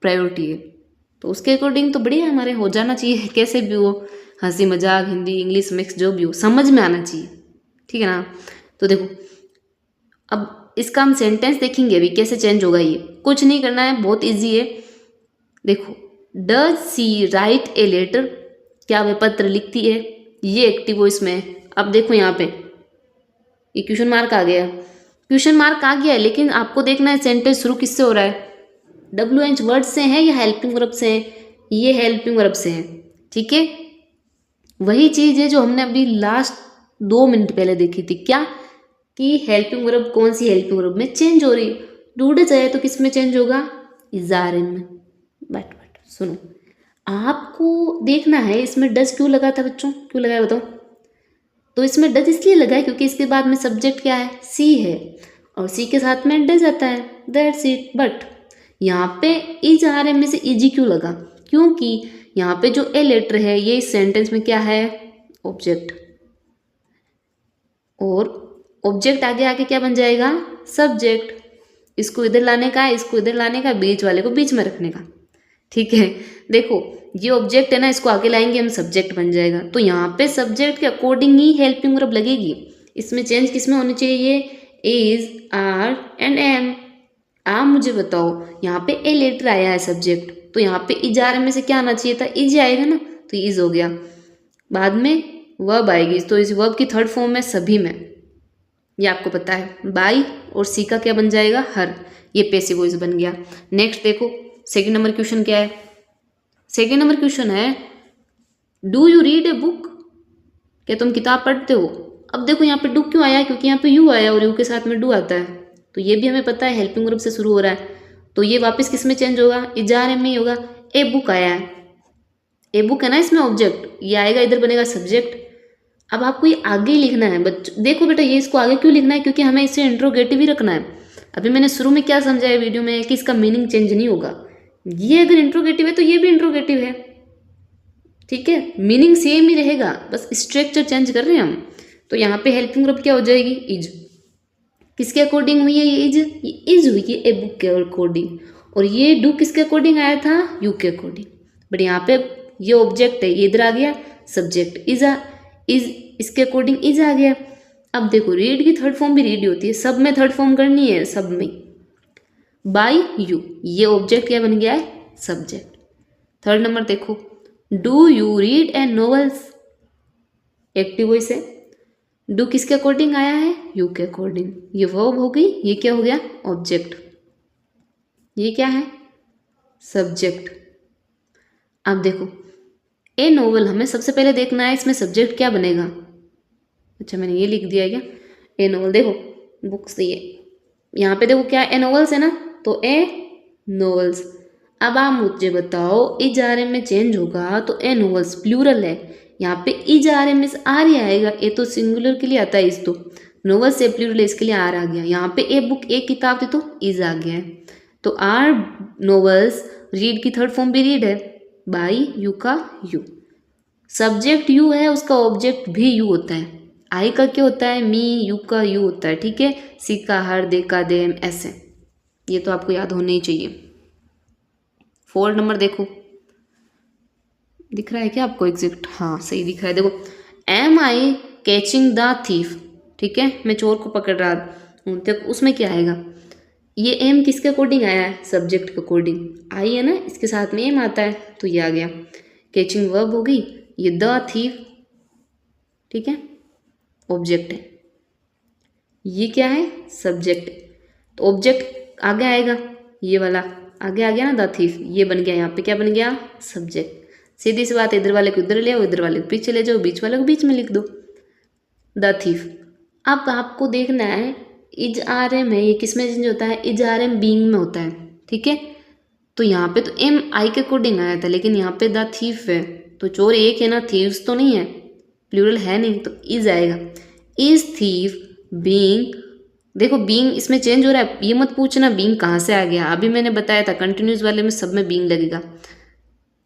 प्रायोरिटी है। तो उसके अकॉर्डिंग तो बढ़िया हमारे हो जाना चाहिए, कैसे भी हो, हंसी मजाक, हिंदी इंग्लिश मिक्स जो भी हो, समझ में आना चाहिए, ठीक है ना। तो देखो अब इसका हम सेंटेंस देखेंगे अभी कैसे चेंज होगा। ये कुछ नहीं करना है, बहुत ईजी है। देखो does she write a letter, क्या वह पत्र लिखती है, ये एक्टिव वॉइस में है। अब देखो यहाँ पे ये क्वेश्चन मार्क आ गया, क्वेश्चन मार्क आ गया है, लेकिन आपको देखना है सेंटेंस शुरू किससे हो रहा है, WH वर्ड से है या हेल्पिंग वर्ब से है, ये हेल्पिंग वर्ब से है, ठीक है। वही चीज़ है जो हमने अभी लास्ट 2 मिनट पहले देखी थी, क्या कि हेल्पिंग वर्ब कौन सी हेल्पिंग वर्ब में चेंज हो रही, डूड जाए तो किस में चेंज होगा, इज़ार में। बट सुनो, आपको देखना है इसमें डज क्यों लगा था बच्चों, क्यों लगाया बताओ। तो इसमें डज इसलिए लगा है क्योंकि इसके बाद में सब्जेक्ट क्या है, सी है, और सी के साथ में डज आता है, दैट्स इट। बट यहाँ पे इज आ रहे में से इजी क्यों लगा, क्योंकि यहाँ पे जो ए लेटर है ये इस सेंटेंस में क्या है, ऑब्जेक्ट, और ऑब्जेक्ट आगे आके क्या बन जाएगा, सब्जेक्ट। इसको इधर लाने का, इसको इधर लाने का, बीच वाले को बीच में रखने का, ठीक है। देखो ये ऑब्जेक्ट है ना, इसको आगे लाएंगे हम, सब्जेक्ट बन जाएगा। तो यहाँ पे सब्जेक्ट के अकॉर्डिंग ही हेल्पिंग वर्ब लगेगी। इसमें चेंज किस में होनी चाहिए, इज, आर एंड एम। आप मुझे बताओ, यहाँ पे ए लेटर आया है सब्जेक्ट, तो यहाँ पे इज आर में से क्या आना चाहिए था, इज आएगा ना, तो इज हो गया। बाद में वर्ब आएगी, तो इस वर्ब की थर्ड फॉर्म है सभी में, ये आपको पता है, बाई और सी का क्या बन जाएगा, हर, ये पैसिव वॉइस बन गया। नेक्स्ट देखो सेकंड नंबर क्वेश्चन क्या है, सेकंड नंबर क्वेश्चन है do you read a book, क्या तुम किताब पढ़ते हो। अब देखो यहाँ पे डू क्यों आया, क्योंकि यहाँ पे यू आया और यू के साथ में डू आता है, तो ये भी हमें पता है हेल्पिंग वर्ब से शुरू हो रहा है, तो ये वापस किस में चेंज होगा, इजार में ही होगा। ए बुक आया है, ए बुक है ना इसमें ऑब्जेक्ट, ये आएगा इधर बनेगा सब्जेक्ट। अब आपको ये आगे ही लिखना है बच्चों, देखो बेटा ये इसको आगे क्यों लिखना है, क्योंकि हमें इसे इंट्रोगेटिव ही रखना है। अभी मैंने शुरू में क्या समझाया वीडियो में कि इसका मीनिंग चेंज नहीं होगा, ये अगर इंट्रोगेटिव है तो ये भी इंट्रोगेटिव है, ठीक है, मीनिंग सेम ही रहेगा, बस स्ट्रक्चर चेंज कर रहे हैं हम। तो यहाँ पे हेल्पिंग वर्ब क्या हो जाएगी, इज। किसके अकॉर्डिंग हुई है ये इज, ये इज हुई है ए बुक के अकॉर्डिंग, और ये डू किसके अकॉर्डिंग आया था, यू के अकॉर्डिंग। बट यहाँ पे ये ऑब्जेक्ट है, ये इधर आ गया सब्जेक्ट, इज इसके अकॉर्डिंग इज आ गया। अब देखो रीड की थर्ड फॉर्म भी रीड ही होती है, सब में थर्ड फॉर्म करनी है, सब में। बाय यू, ये ऑब्जेक्ट क्या बन गया है, सब्जेक्ट। थर्ड नंबर देखो, do you read A novels, active voice है। डू किसके अकॉर्डिंग आया है, यू के अकॉर्डिंग, ये वर्ब हो गई, ये क्या हो गया, ऑब्जेक्ट, ये क्या है, सब्जेक्ट। अब देखो ए नोवेल, हमें सबसे पहले देखना है इसमें सब्जेक्ट क्या बनेगा। अच्छा मैंने ये लिख दिया क्या, ए नोवेल, देखो बुक्स, ये यहाँ पे देखो क्या ए नोवेल्स है ना, तो ए नोवेल्स। अब आप मुझे बताओ इजारे में चेंज होगा तो ए नोवेल्स प्लूरल है, यहाँ पे इजारे में आर ही आएगा, ए तो सिंगुलर के लिए आता है, इस तो नोवेल्स से प्लूरल, इसके लिए आर आ गया। यहाँ पे ए बुक, एक किताब थी तो इज आ गया है, तो आर नोवेल्स, रीड की थर्ड फॉर्म भी रीड है, बाई यू का यू, सब्जेक्ट यू है, उसका ऑब्जेक्ट भी यू होता है। आई का क्या होता है, मी, यू का यू होता है, ठीक है, सी का हर, दे का देम, ऐसे, ये तो आपको याद होना ही चाहिए। फोर्थ नंबर देखो, दिख रहा है क्या आपको एग्जैक्ट, हाँ सही दिख रहा है, देखो am I catching the thief, ठीक है, मैं चोर को पकड़ रहा हूँ, तो उसमें क्या आएगा, ये एम किसके अकॉर्डिंग आया है, सब्जेक्ट के अकॉर्डिंग, आई है ना, इसके साथ में एम आता है तो ये आ गया। कैचिंग वर्ब हो गई, ये द थीफ, ठीक है, ऑब्जेक्ट है, ये क्या है, सब्जेक्ट, तो ऑब्जेक्ट आगे आएगा, ये वाला आगे आ गया ना, द थीफ, ये बन गया, यहाँ पे क्या बन गया, सब्जेक्ट। सीधी सी बात, इधर वाले को इधर ले आओ, इधर वाले को पीछे ले जाओ, बीच वाले को बीच में लिख दो, द थीफ। अब आपको देखना है इज आर एम है, ये किस में चेंज होता है, इज आर एम बीइंग में होता है, ठीक है, तो यहाँ पे तो एम आई के अकॉर्डिंग आया था, लेकिन यहाँ पे द थीफ है, तो चोर एक है ना, थीव्स तो नहीं है, प्लूरल है नहीं, तो इज आएगा। इज थीफ बीइंग, देखो बीइंग इसमें चेंज हो रहा है, ये मत पूछना बीइंग कहाँ से आ गया, अभी मैंने बताया था कंटिन्यूस वाले में सब में बीइंग लगेगा।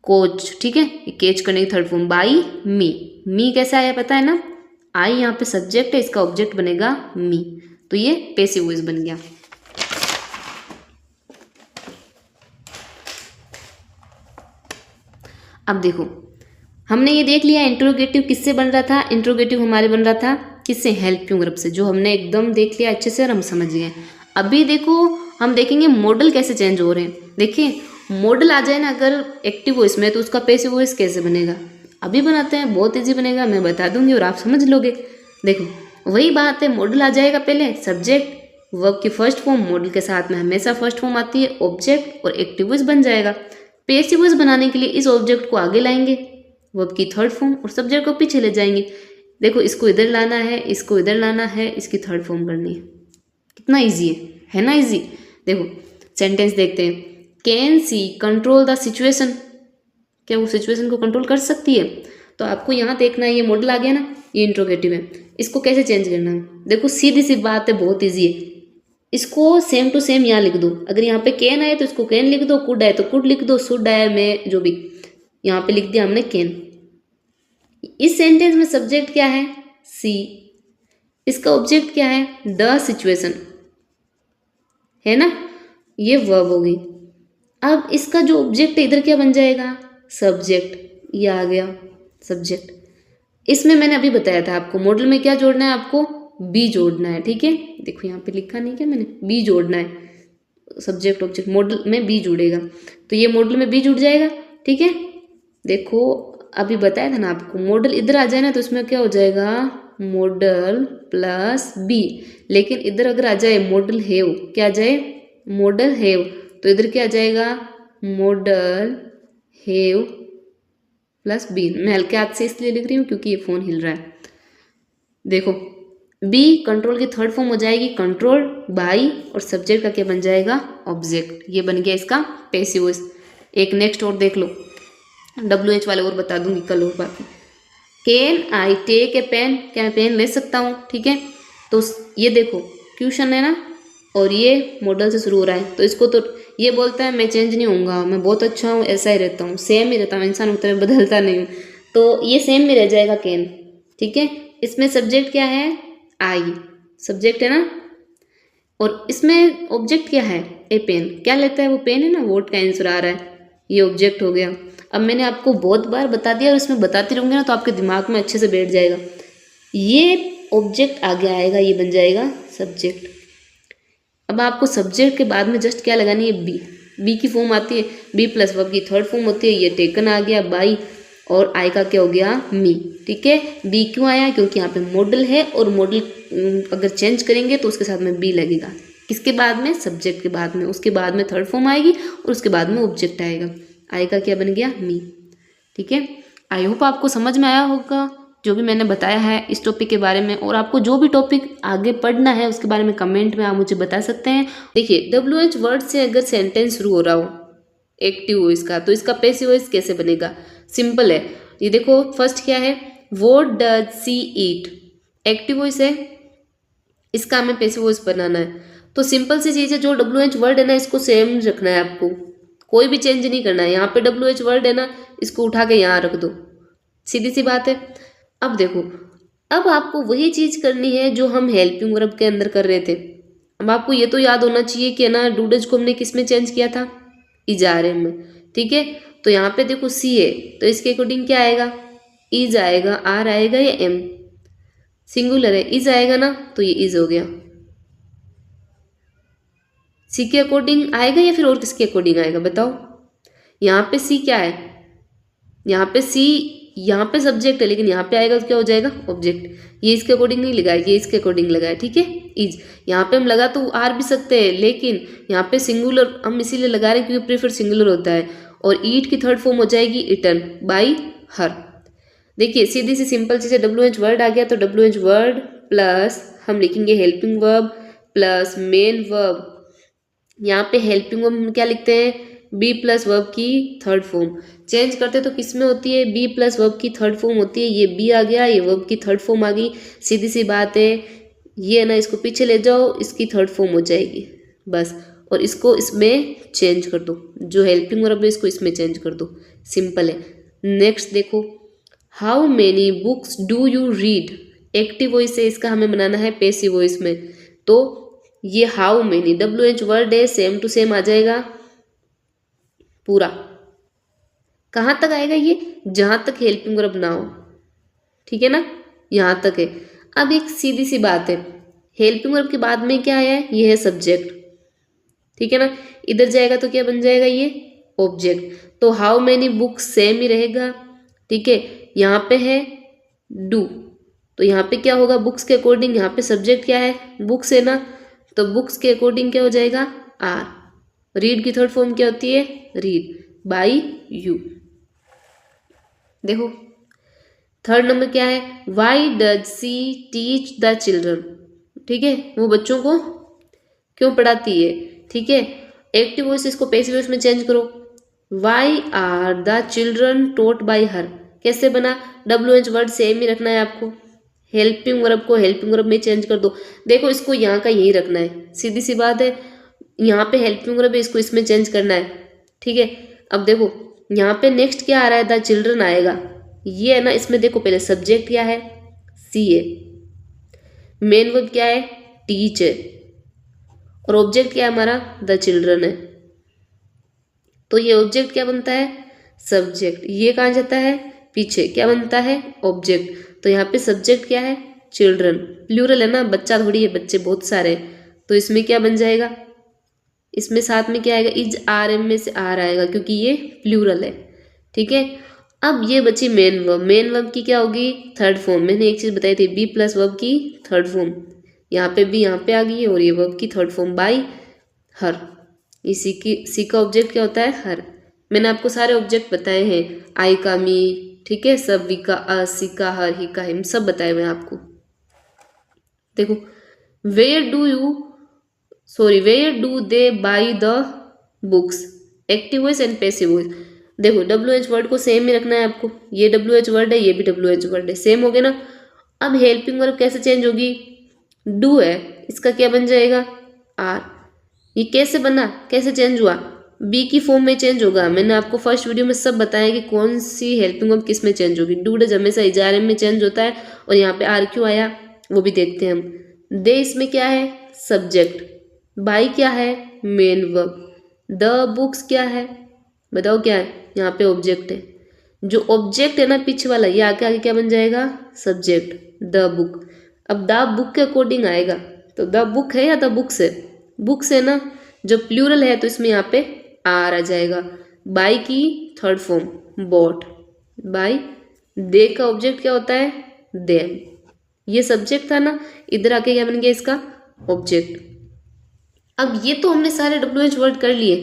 कोच, ठीक है, कैच करने की थर्ड फॉर्म, बाई मी, मी कैसे आया पता है ना, आई यहाँ पे सब्जेक्ट है, इसका ऑब्जेक्ट बनेगा मी, तो ये पैसिव वॉइस बन गया। अब देखो हमने ये देख लिया इंट्रोगेटिव किससे बन रहा था, इंट्रोगेटिव हमारे बन रहा था किससे, हेल्पिंग वर्ब से, जो हमने एकदम देख लिया अच्छे से और हम समझ गए। अभी देखो हम देखेंगे मॉडल कैसे चेंज हो रहे हैं। देखिए मॉडल आ जाए ना अगर एक्टिव वॉइस में, तो उसका पैसिव वॉइस कैसे बनेगा, अभी बनाते हैं, बहुत ईजी बनेगा, मैं बता दूंगी और आप समझ लोगे। देखो वही बात है, मॉडल आ जाएगा पहले, सब्जेक्ट वर्ब की फर्स्ट फॉर्म, मॉडल के साथ में हमेशा फर्स्ट फॉर्म आती है ऑब्जेक्ट, और एक्टिव वॉइस बन जाएगा। पैसिव वॉइस बनाने के लिए इस ऑब्जेक्ट को आगे लाएंगे, वर्ब की थर्ड फॉर्म, और सब्जेक्ट को पीछे ले जाएंगे। देखो इसको इधर लाना है, इसको इधर लाना है, इसकी थर्ड फॉर्म करनी है, कितना ईजी है ना, ईजी। देखो सेंटेंस देखते हैं, can she control the situation, क्या वो सिचुएशन को कंट्रोल कर सकती है, तो आपको यहाँ देखना है, ये मॉडल आ गया ना, ये इंट्रोगेटिव है, इसको कैसे चेंज करना है। देखो सीधी सी बात है, बहुत ईजी है, इसको सेम टू सेम यहाँ लिख दो, अगर यहाँ पे कैन आए तो इसको कैन लिख दो, कुड आए तो कुड लिख दो, शुड आए में जो भी, यहाँ पे लिख दिया हमने कैन। इस सेंटेंस में सब्जेक्ट क्या है, सी, इसका ऑब्जेक्ट क्या है, द सिचुएशन, है ना, ये वर्ब हो गई। अब इसका जो ऑब्जेक्ट है इधर क्या बन जाएगा, सब्जेक्ट, ये आ गया सब्जेक्ट। इसमें मैंने अभी बताया था आपको मॉडल में क्या जोड़ना है, आपको बी जोड़ना है, ठीक है, देखो यहाँ पे लिखा नहीं क्या मैंने, बी जोड़ना है, सब्जेक्ट ऑब्जेक्ट मॉडल में बी जुड़ेगा, तो ये मॉडल में बी जुड़ जाएगा, ठीक है। देखो अभी बताया था ना आपको, मॉडल इधर आ जाए ना तो इसमें क्या हो जाएगा, मॉडल प्लस बी, लेकिन इधर अगर आ जाए मॉडल हैव, क्या आ जाए, मॉडल हैव, तो इधर क्या आ जाएगा, मॉडल हैव प्लस बी। मैं हल्के हाथ से इसलिए लिख रही हूँ क्योंकि ये फोन हिल रहा है। देखो बी कंट्रोल की थर्ड फॉर्म हो जाएगी कंट्रोल बाई, और सब्जेक्ट का क्या बन जाएगा, ऑब्जेक्ट, ये बन गया इसका पैसिव वॉइस। एक नेक्स्ट और देख लो, WH वाले और बता दूंगी कल और बाकी। Can I take a pen, क्या मैं पेन ले सकता हूँ, ठीक है, तो ये देखो क्वेश्चन है ना, और ये मॉडल से शुरू हो रहा है, तो इसको तो ये बोलता है मैं चेंज नहीं होऊंगा, मैं बहुत अच्छा हूँ, ऐसा ही रहता हूँ, सेम ही रहता हूँ, इंसान की तरह बदलता नहीं हूँ, तो ये सेम में रह जाएगा कैन, ठीक है। इसमें सब्जेक्ट क्या है, आई, सब्जेक्ट है ना, और इसमें ऑब्जेक्ट क्या है, ए पेन, क्या लेता है वो, पेन है ना, वोट का आंसर आ रहा है, ये ऑब्जेक्ट हो गया। अब मैंने आपको बहुत बार बता दिया और इसमें बताती रहूँगी ना तो आपके दिमाग में अच्छे से बैठ जाएगा। ये ऑब्जेक्ट आगे आएगा, ये बन जाएगा सब्जेक्ट। अब आपको सब्जेक्ट के बाद में जस्ट क्या लगानी है, बी। बी की फॉर्म आती है, बी प्लस वर्ब की थर्ड फॉर्म होती है, ये टेकन आ गया बाई, और आई का क्या हो गया, मी। ठीक है, बी क्यों आया, क्योंकि यहाँ पे मॉडल है, और मॉडल अगर चेंज करेंगे तो उसके साथ में बी लगेगा। किसके बाद में, सब्जेक्ट के बाद में, उसके बाद में थर्ड फॉर्म आएगी और उसके बाद में ऑब्जेक्ट आएगा। आई का क्या बन गया, मी। ठीक है, आई होप आपको समझ में आया होगा जो भी मैंने बताया है इस टॉपिक के बारे में। और आपको जो भी टॉपिक आगे पढ़ना है उसके बारे में कमेंट में आप मुझे बता सकते हैं। देखिए, WH वर्ड से अगर सेंटेंस शुरू हो रहा हो एक्टिव वॉइस का, तो इसका पैसिव वॉइस कैसे बनेगा, सिंपल है। ये देखो, फर्स्ट क्या है, what does she eat, active voice है, इसका हमें पैसिव वॉइस बनाना है। तो सिंपल सी चीज़ है, जो WH वर्ड है ना इसको सेम रखना है आपको, कोई भी चेंज नहीं करना है। यहाँ पे WH वर्ड है ना, इसको उठा के यहाँ रख दो, सीधी सी बात है। अब देखो, अब आपको वही चीज़ करनी है जो हम हेल्पिंग वर्ब के अंदर कर रहे थे। अब आपको ये तो याद होना चाहिए कि ना डूडज को हमने किस में चेंज किया था, इजारे में। ठीक है, तो यहाँ पे देखो सी है, तो इसके अकॉर्डिंग क्या आएगा, इज आएगा, आर आएगा या एम, सिंगुलर है, इज आएगा ना, तो ये इज हो गया। सी के अकॉर्डिंग आएगा या फिर और किसके अकॉर्डिंग आएगा बताओ। यहाँ पे सी क्या है, यहाँ पे सी, यहाँ पे सब्जेक्ट है, लेकिन यहाँ पे आएगा तो क्या हो जाएगा, ऑब्जेक्ट। ये इसके अकॉर्डिंग नहीं लगाया, ये इसके अकॉर्डिंग लगाया। ठीक है, इज यहाँ पे हम लगा तो आर भी सकते हैं, लेकिन यहाँ पे सिंगुलर हम इसीलिए लगा रहे हैं क्योंकि प्रेफर सिंगुलर होता है। और ईट की थर्ड फॉर्म हो जाएगी इटन बाई हर। देखिए, सीधी सी सिंपल चीज़ है, WH वर्ड आ गया तो WH वर्ड प्लस हम लिखेंगे helping verb plus main verb. यहाँ पे हेल्पिंग वर्ब हम क्या लिखते हैं, बी प्लस वर्ब की थर्ड फॉर्म। चेंज करते तो किस में होती है, बी प्लस वर्ब की थर्ड फॉर्म होती है। ये बी आ गया, ये वर्ब की थर्ड फॉर्म आ गई, सीधी सी बात है। ये ना इसको पीछे ले जाओ, इसकी थर्ड फॉर्म हो जाएगी बस, और इसको इसमें चेंज कर दो, जो हेल्पिंग वर्ब है इसको इसमें चेंज कर दो, सिंपल है। नेक्स्ट देखो, how many books do you read, active voice है, इसका हमें बनाना है पैसिव वॉइस में। तो ये हाउ मेनी WH वर्ड है, सेम टू सेम आ जाएगा पूरा। कहाँ तक आएगा ये, जहाँ तक हेल्पिंग वर्ब ना हो। ठीक है ना, यहाँ तक है। अब एक सीधी सी बात है, हेल्पिंग वर्ब के बाद में क्या आया है, ये है सब्जेक्ट। ठीक है ना, इधर जाएगा तो क्या बन जाएगा, ये ऑब्जेक्ट। तो हाउ मेनी बुक्स सेम ही रहेगा। ठीक है, यहाँ पे है डू, तो यहाँ पे क्या होगा, बुक्स के अकॉर्डिंग, यहाँ पे सब्जेक्ट क्या है, बुक्स है ना, तो बुक्स के अकॉर्डिंग क्या हो जाएगा, आर। रीड की थर्ड फॉर्म क्या होती है, रीड बाई यू। देखो, थर्ड नंबर क्या है, why does she teach the children. ठीक है, वो बच्चों को क्यों पढ़ाती है। ठीक है, एक्टिव वॉइस इसको पैसिव वॉइस में चेंज करो, why are the children taught by her. कैसे बना, WH वर्ड सेम ही रखना है आपको, हेल्पिंग वर्ब को हेल्पिंग वर्ब में चेंज कर दो। देखो, इसको यहाँ का यही रखना है, सीधी सी बात है। यहाँ पे हेल्पिंग वर्ब है, इसको इसमें चेंज करना है। ठीक है, अब देखो यहाँ पे नेक्स्ट क्या आ रहा है, द चिल्ड्रन आएगा, ये है ना, इसमें देखो पहले सब्जेक्ट क्या है, सी है, मेन वर्ब क्या है, टीच है, और ऑब्जेक्ट क्या है हमारा, द चिल्ड्रन है। तो ये ऑब्जेक्ट क्या बनता है, सब्जेक्ट। ये कहाँ जाता है, पीछे, क्या बनता है, ऑब्जेक्ट। तो यहाँ पे सब्जेक्ट क्या है, चिल्ड्रन, प्लूरल है ना, बच्चा थोड़ी है, बच्चे बहुत सारे। तो इसमें क्या बन जाएगा, इसमें साथ में क्या आएगा, इज आर एम में से आर आएगा क्योंकि ये प्लूरल है। ठीक है, अब ये बची मेन वर्ब। मेन वर्ब की क्या होगी, थर्ड फॉर्म। मैंने एक चीज़ बताई थी, बी प्लस वर्ब की थर्ड फॉर्म। यहाँ पे भी यहाँ पे आ गई है, और ये वर्ब की थर्ड फॉर्म बाई हर। इसी की सी का ऑब्जेक्ट क्या होता है, हर। मैंने आपको सारे ऑब्जेक्ट बताए हैं, आई का मी, ठीक है, सब, वी का अस, सी का हर, ही का हिम, सब बताए हुए हैं आपको। देखो, where do they buy the books, active voice and passive voice. देखो, WH वर्ड को सेम ही रखना है आपको, ये WH वर्ड है, ये भी WH वर्ड है, सेम हो गया ना। अब हेल्पिंग वर्ब कैसे चेंज होगी, डू है, इसका क्या बन जाएगा, आर। ये कैसे बना, कैसे चेंज हुआ, बी की फॉर्म में चेंज होगा। मैंने आपको फर्स्ट वीडियो में सब बताया कि कौन सी हेल्पिंग वर्ब किस में चेंज होगी। डू डज हमेशा इजार में चेंज होता है, और यहाँ पे आर क्यों आया वो भी देखते हैं हम। दे इसमें क्या है, सब्जेक्ट, बाई क्या है, मेन वर्ब, द बुक्स क्या है, बताओ क्या है, यहाँ पे ऑब्जेक्ट है। जो ऑब्जेक्ट है ना पीछे वाला, ये आगे आगे क्या बन जाएगा, सब्जेक्ट, द बुक। अब द बुक के अकॉर्डिंग आएगा, तो द बुक है या द बुक्स है? बुक्स है ना, जो प्लूरल है तो इसमें यहाँ पे आर आ जाएगा। बाई की थर्ड फॉर्म बॉट, बाई। दे का ऑब्जेक्ट क्या होता है? देम। ये सब्जेक्ट था ना, इधर आके क्या बन गया इसका? ऑब्जेक्ट। अब ये तो हमने सारे WH वर्ड कर लिए,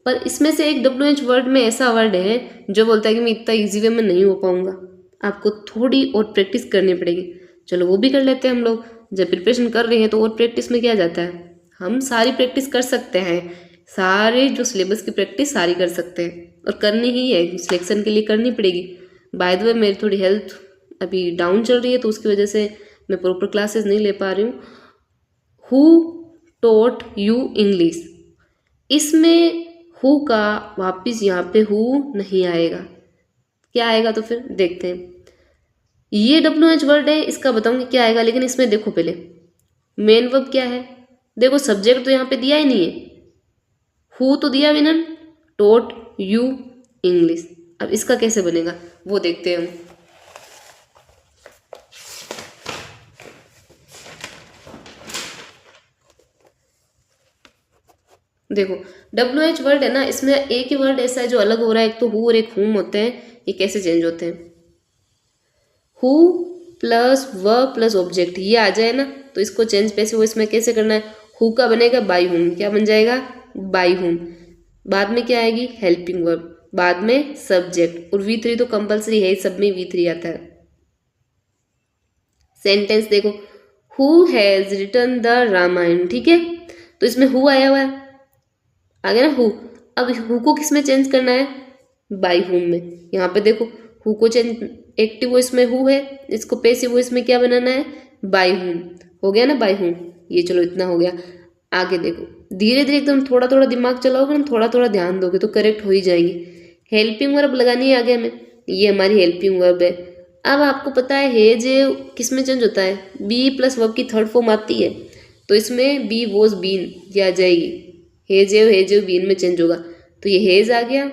पर इसमें से एक WH वर्ड में ऐसा वर्ड है जो बोलता है कि मैं इतना इजी वे में नहीं हो पाऊंगा, आपको थोड़ी और प्रैक्टिस करनी पड़ेगी। चलो वो भी कर लेते हैं हम लोग। जब प्रिपरेशन कर रहे हैं तो और प्रैक्टिस में क्या जाता है, हम सारी प्रैक्टिस कर सकते हैं, सारे जो सिलेबस की प्रैक्टिस सारी कर सकते हैं और करनी ही है, सिलेक्शन के लिए करनी पड़ेगी। बाय द वे मेरी थोड़ी हेल्थ अभी डाउन चल रही है तो उसकी वजह से मैं प्रॉपर क्लासेस नहीं ले पा रही हूँ। हु टोट यू इंग्लिश, इसमें हु का वापिस यहाँ पे हु नहीं आएगा, क्या आएगा? तो फिर देखते हैं। ये WH वर्ड है, इसका बताऊंगी क्या आएगा, लेकिन इसमें देखो पहले मेन वर्ब क्या है। देखो सब्जेक्ट तो यहाँ पे दिया ही नहीं है, हु तो दिया भी ना, टोट यू इंग्लिश। अब इसका कैसे बनेगा वो देखते हैं हम। देखो WH वर्ड है ना, इसमें एक ही वर्ड ऐसा है जो अलग हो रहा है, एक तो हु और एक हुम होते हैं। ये कैसे चेंज होते हैं? Who plus verb plus object ये आ जाए ना, तो इसको चेंज पैसे वो इसमें कैसे करना है? हु का बनेगा बाई हुम, क्या बन जाएगा? बाई हुम। बाद में क्या आएगी? हेल्पिंग वर्ब, बाद में सब्जेक्ट, और V3 तो कंपलसरी है, सब में V3 आता है। सेंटेंस देखो, who has written the Ramayana, ठीक है, तो इसमें हु आया हुआ है, आ गया ना हु। अब हु को किस में चेंज करना है? बाई हुम में। यहाँ पे देखो who co change, active voice में हु है, इसको पैसिव वॉइस में क्या बनाना है? बाई हुम। हो गया ना बाई हुम, ये चलो इतना हो गया। आगे देखो, धीरे धीरे एकदम थोड़ा थोड़ा दिमाग चलाओगे ना, थोड़ा थोड़ा ध्यान दोगे तो करेक्ट हो ही जाएंगे। हेल्पिंग वर्ब लगानी है आगे हमें, ये हमारी हेल्पिंग वर्ब है। अब आपको पता है जे किस में चेंज होता है? बी प्लस वर्ब की थर्ड फॉर्म आती है, तो इसमें बी वॉज बीन ये आ जाएगी। हेज बीन में चेंज होगा, तो ये हेज आ गया।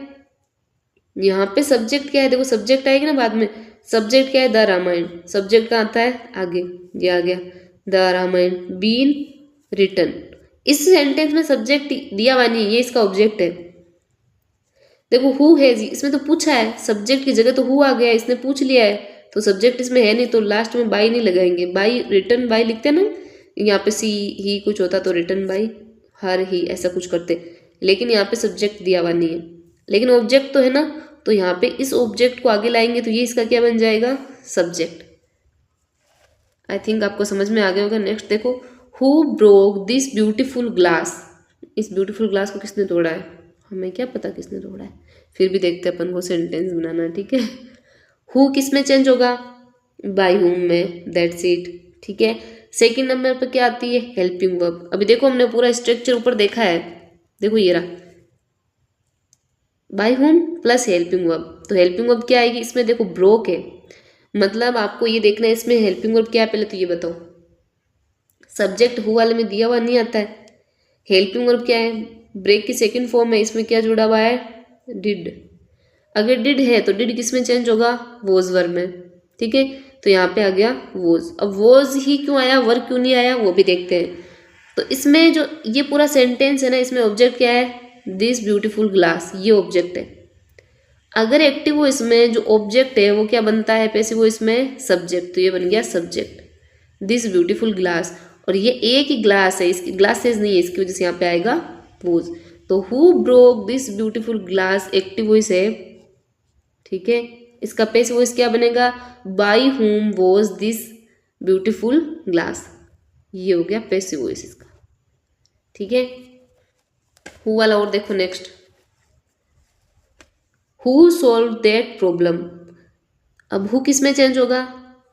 यहाँ पे सब्जेक्ट क्या है? देखो सब्जेक्ट आएगी ना बाद में, सब्जेक्ट क्या है? द रामायण। सब्जेक्ट कहाँ आता है? आगे, ये आ गया द रामायण बीन रिटन। इस सेंटेंस में सब्जेक्ट दिया हुआ नहीं, ये इसका ऑब्जेक्ट है। देखो हु हैज, इसमें तो पूछा है, सब्जेक्ट की जगह तो हु आ गया, इसने पूछ लिया है, तो सब्जेक्ट इसमें है नहीं, तो लास्ट में बाई नहीं लगाएंगे। बाई रिटन बाई लिखते हैं ना, यहाँ पे सी ही कुछ होता तो रिटन बाई हर ही ऐसा कुछ करते, लेकिन यहाँ पे सब्जेक्ट दिया हुआ नहीं है, लेकिन ऑब्जेक्ट तो है ना, तो यहाँ पे इस ऑब्जेक्ट को आगे लाएंगे तो ये इसका क्या बन जाएगा? सब्जेक्ट। आई थिंक आपको समझ में आ गया होगा। नेक्स्ट देखो, who broke this beautiful glass, इस ब्यूटीफुल ग्लास को किसने तोड़ा है? हमें क्या पता किसने तोड़ा है, फिर भी देखते हैं अपन को सेंटेंस बनाना, ठीक है। हु किस में चेंज होगा? बाई हुम में, दैट्स इट, ठीक है। सेकंड नंबर पर क्या आती है? Helping verb. अभी देखो हमने पूरा स्ट्रक्चर ऊपर देखा है, देखो ये रहा, बाई हुम प्लस हेल्पिंग वर्ब। तो हेल्पिंग वर्ब क्या आएगी इसमें? देखो ब्रोक है, मतलब आपको ये देखना है इसमें हेल्पिंग वर्ब क्या है, पहले तो ये बताओ। सब्जेक्ट हु वाले में दिया हुआ नहीं आता है। हेल्पिंग वर्ब क्या है? ब्रेक की सेकंड फॉर्म है, इसमें क्या जुड़ा हुआ है? डिड। अगर डिड है तो डिड किस में चेंज होगा? वॉज वर्ब में, ठीक है, तो यहाँ पे आ गया वॉज। अब वॉज ही क्यों आया, वर्ब क्यों नहीं आया, वो भी देखते हैं। तो इसमें जो ये पूरा सेंटेंस है ना, इसमें ऑब्जेक्ट क्या है? दिस ब्यूटीफुल ग्लास, ये ऑब्जेक्ट है। अगर एक्टिव हो इसमें जो ऑब्जेक्ट है वो क्या बनता है? पैसिव हो इसमें सब्जेक्ट, तो ये बन गया सब्जेक्ट, दिस ब्यूटीफुल ग्लास। और ये एक ही ग्लास है, इसकी ग्लासेस नहीं है, इसकी वजह से यहाँ पे आएगा वॉज। तो who broke this beautiful glass active voice है, ठीक है। इसका पैसिव वॉइस क्या बनेगा? बाई हुम वॉज दिस ब्यूटीफुल ग्लास, ये हो गया पैसिव वॉइस इसका, ठीक है। हु वाला और देखो next, who solve that problem. अब हु किस में चेंज होगा?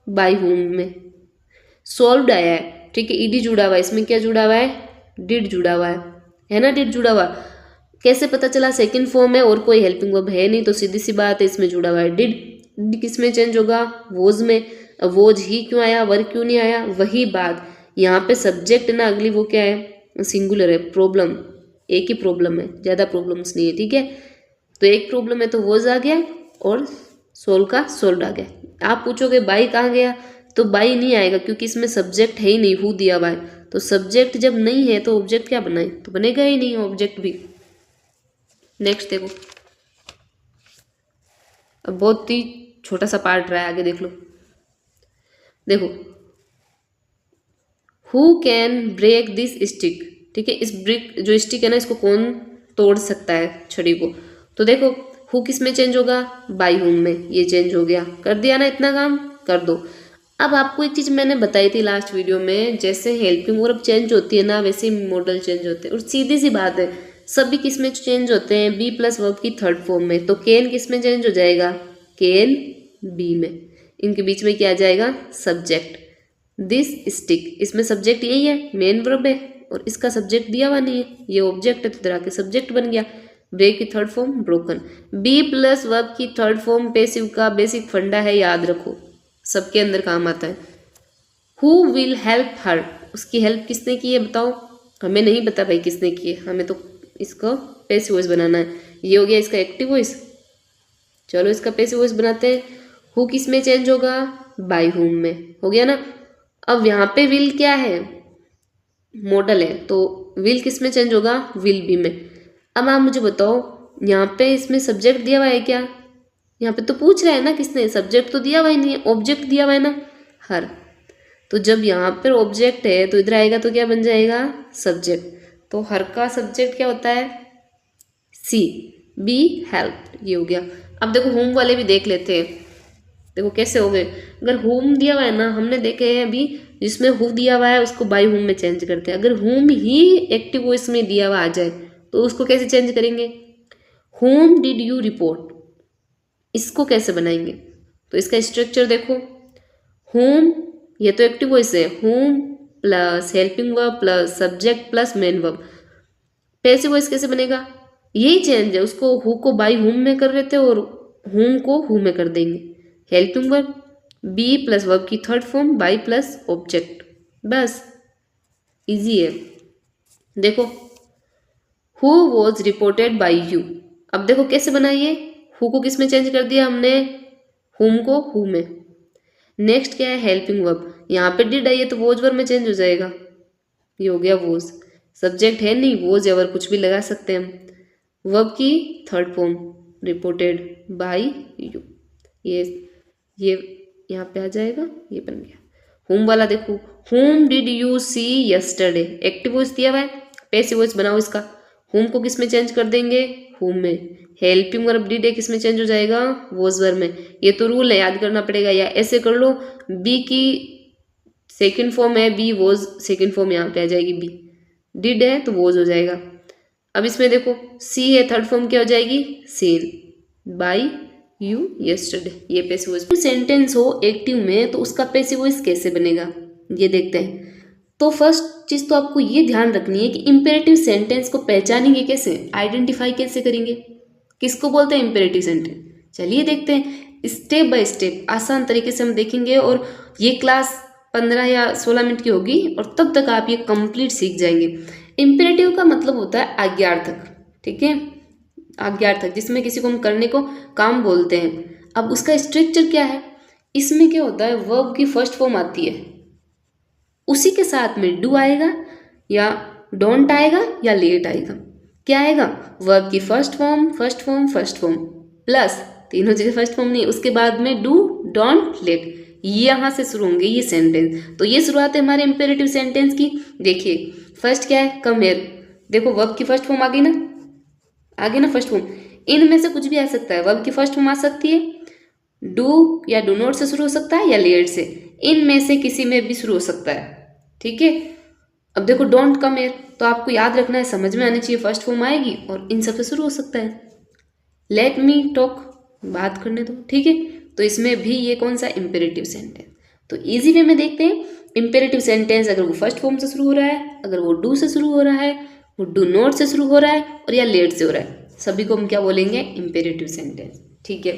बाई हुम में। सॉल्व्ड आया है, ठीक है, ईडी जुड़ा हुआ है, इसमें क्या जुड़ा हुआ है? डिड जुड़ा हुआ है ना, डिड जुड़ा हुआ। कैसे पता चला? सेकंड फॉर्म है और कोई हेल्पिंग वर्ब है नहीं, तो सीधी सी बात है इसमें जुड़ा हुआ है डिड। डिड किस में चेंज होगा? वॉज में। अब वॉज ही क्यों आया, वर्ब क्यों नहीं आया? वही बात, यहाँ पे सब्जेक्ट ना अगली वो क्या है? सिंगुलर है, प्रॉब्लम, एक ही प्रॉब्लम है, ज़्यादा प्रॉब्लम्स नहीं है, ठीक है। तो एक प्रॉब्लम है तो वॉज आ गया और सोल्व का सोल्व आ गया। आप पूछोगे बाई कहाँ गया? तो बाई नहीं आएगा क्योंकि इसमें सब्जेक्ट है ही नहीं, हु दिया हुआ है। तो सब्जेक्ट जब नहीं है तो ऑब्जेक्ट क्या बनाए, तो बनेगा ही नहीं ऑब्जेक्ट भी। नेक्स्ट देखो, अब बहुत ही छोटा सा पार्ट रहा है, आगे देख लो। देखो, who can break this stick, ठीक है, इस ब्रिक जो स्टिक है ना इसको कौन तोड़ सकता है छड़ी को। तो देखो हु किस में चेंज होगा, बाई हुम में, ये चेंज हो गया, कर दिया ना, इतना काम कर दो। अब आपको एक चीज मैंने बताई थी लास्ट वीडियो में, जैसे हेल्पिंग वर्ब चेंज होती है ना वैसे ही मॉडल चेंज होते हैं। और सीधी सी बात है, सभी किस में चेंज होते हैं, बी प्लस वर्ब की थर्ड फॉर्म में। तो कैन किस में चेंज हो जाएगा, कैन बी में, इनके बीच में क्या आ जाएगा, सब्जेक्ट। दिस स्टिक, इसमें सब्जेक्ट यही है, मेन वर्ब है, और इसका सब्जेक्ट दिया हुआ नहीं है, ये ऑब्जेक्ट है तो इधर आके सब्जेक्ट बन गया। ब्रेक की third form broken. Be plus verb की थर्ड फॉर्म पैसिव का बेसिक फंडा है, याद रखो, सबके अंदर काम आता है। हु विल हेल्प हर, उसकी हेल्प किसने की है बताओ, हमें नहीं पता भाई किसने की है, हमें तो इसको पैसिव वॉइस बनाना है। ये हो गया इसका एक्टिव वॉइस, चलो इसका पैसिव वॉइस बनाते हैं। हु किस में चेंज होगा, बाय हुम में, हो गया ना। अब यहाँ पे विल क्या है, मॉडल है, तो विल किस में चेंज होगा, विल बी में। अब आप मुझे बताओ यहाँ पे इसमें सब्जेक्ट दिया हुआ है क्या, यहाँ पे तो पूछ रहा है ना किसने, सब्जेक्ट तो दिया हुआ ही नहीं है, ऑब्जेक्ट दिया हुआ है ना, हर। तो जब यहाँ पर ऑब्जेक्ट है तो इधर आएगा तो क्या बन जाएगा, सब्जेक्ट। तो हर का सब्जेक्ट क्या होता है, सी, बी हेल्प, ये हो गया। अब देखो होम वाले भी देख लेते हैं, देखो कैसे हो गए। अगर होम दिया हुआ है ना, हमने देखे हैं अभी, जिसमें हु दिया हुआ है उसको बाय होम में चेंज करते हैं। अगर होम ही एक्टिव वॉइस में दिया हुआ आ जाए तो उसको कैसे चेंज करेंगे, होम डिड यू रिपोर्ट, इसको कैसे बनाएंगे। तो इसका स्ट्रक्चर देखो, होम ये तो एक्टिव वॉइस है, home plus helping verb plus subject plus main verb. Passive voice कैसे बनेगा, यही चेंज है, उसको हु को बाय होम में कर देते और होम को हु में कर देंगे। Helping verb be plus verb की third form by plus object, बस इजी है। देखो who was reported by you, अब देखो कैसे बनाइए, हु को किस में चेंज कर दिया हमने, हुम को हु में। नेक्स्ट क्या है, हेल्पिंग वर्ब, यहाँ पे डिड आई है तो वॉज वर्ब में चेंज हो जाएगा, ये हो गया वॉज। सब्जेक्ट है नहीं, वॉज या वर्ब कुछ भी लगा सकते हैं हम। वर्ब की third form reported by you, ये यहाँ पे आ जाएगा, ये बन गया। होम वाला देखो, whom did you see yesterday, active voice दिया हुआ है, पैसिव वॉइस बनाओ इसका। होम को किस में चेंज कर देंगे, होम में। हेल्पिंग वर्ब डिड है किस में चेंज हो जाएगा, वॉज वर्ब में। ये तो रूल है, याद करना पड़ेगा, या ऐसे कर लो, बी की सेकेंड फॉर्म है बी, वॉज सेकेंड फॉर्म यहाँ पे आ जाएगी बी, डिड है तो वॉज हो जाएगा। अब इसमें देखो सी है, थर्ड फॉर्म क्या हो जाएगी, सीन बाई यू यस्टरडे, ये पैसिव वॉइस। सेंटेंस हो एक्टिव में तो उसका पैसिव वॉइस कैसे बनेगा, ये देखते हैं। तो फर्स्ट चीज तो आपको ये ध्यान रखनी है कि इंपेरेटिव सेंटेंस को पहचानेंगे कैसे, आइडेंटिफाई कैसे करेंगे, किसको बोलते हैं इंपेरेटिव सेंटेंस। चलिए देखते हैं, स्टेप बाय स्टेप आसान तरीके से हम देखेंगे, और ये क्लास 15 या 16 मिनट की होगी और तब तक आप ये कंप्लीट सीख जाएंगे। इंपेरेटिव का मतलब होता है आज्ञार्थक, ठीक है, आज्ञार्थक, जिसमें किसी को हम करने को काम बोलते हैं। अब उसका स्ट्रक्चर क्या है, इसमें क्या होता है, वर्ब की फर्स्ट फॉर्म आती है, उसी के साथ में डू आएगा या डोंट आएगा या लेट आएगा। क्या आएगा, वर्ब की first form first form first form plus तीनों जगह फर्स्ट फॉर्म नहीं, उसके बाद में डू डोंट लेट, यहाँ से शुरू होंगे ये सेंटेंस। तो ये शुरुआत है हमारे इंपेरेटिव सेंटेंस की। देखिए फर्स्ट क्या है, कम हियर, देखो वर्ब की फर्स्ट फॉर्म आ गई ना, आगे ना फर्स्ट फॉर्म, इनमें से कुछ भी आ सकता है। वर्ब की फर्स्ट फॉर्म आ सकती है डू या डू नॉट से शुरू हो सकता है या लेट से, इनमें से किसी में भी शुरू हो सकता है, ठीक है। अब देखो डोंट कम हियर, तो आपको याद रखना है, समझ में आनी चाहिए, फर्स्ट फॉर्म आएगी और इन सब से शुरू हो सकता है। लेट मी टॉक, बात करने दो, ठीक है, तो इसमें भी ये कौन सा इंपेरेटिव सेंटेंस। तो इजी वे में देखते हैं, इंपेरेटिव सेंटेंस अगर वो फर्स्ट फॉर्म से शुरू हो रहा है, अगर वो डू से शुरू हो रहा है, वो डू नॉट से शुरू हो रहा है और या लेट से हो रहा है, सभी को हम क्या बोलेंगे, इंपेरेटिव सेंटेंस, ठीक है।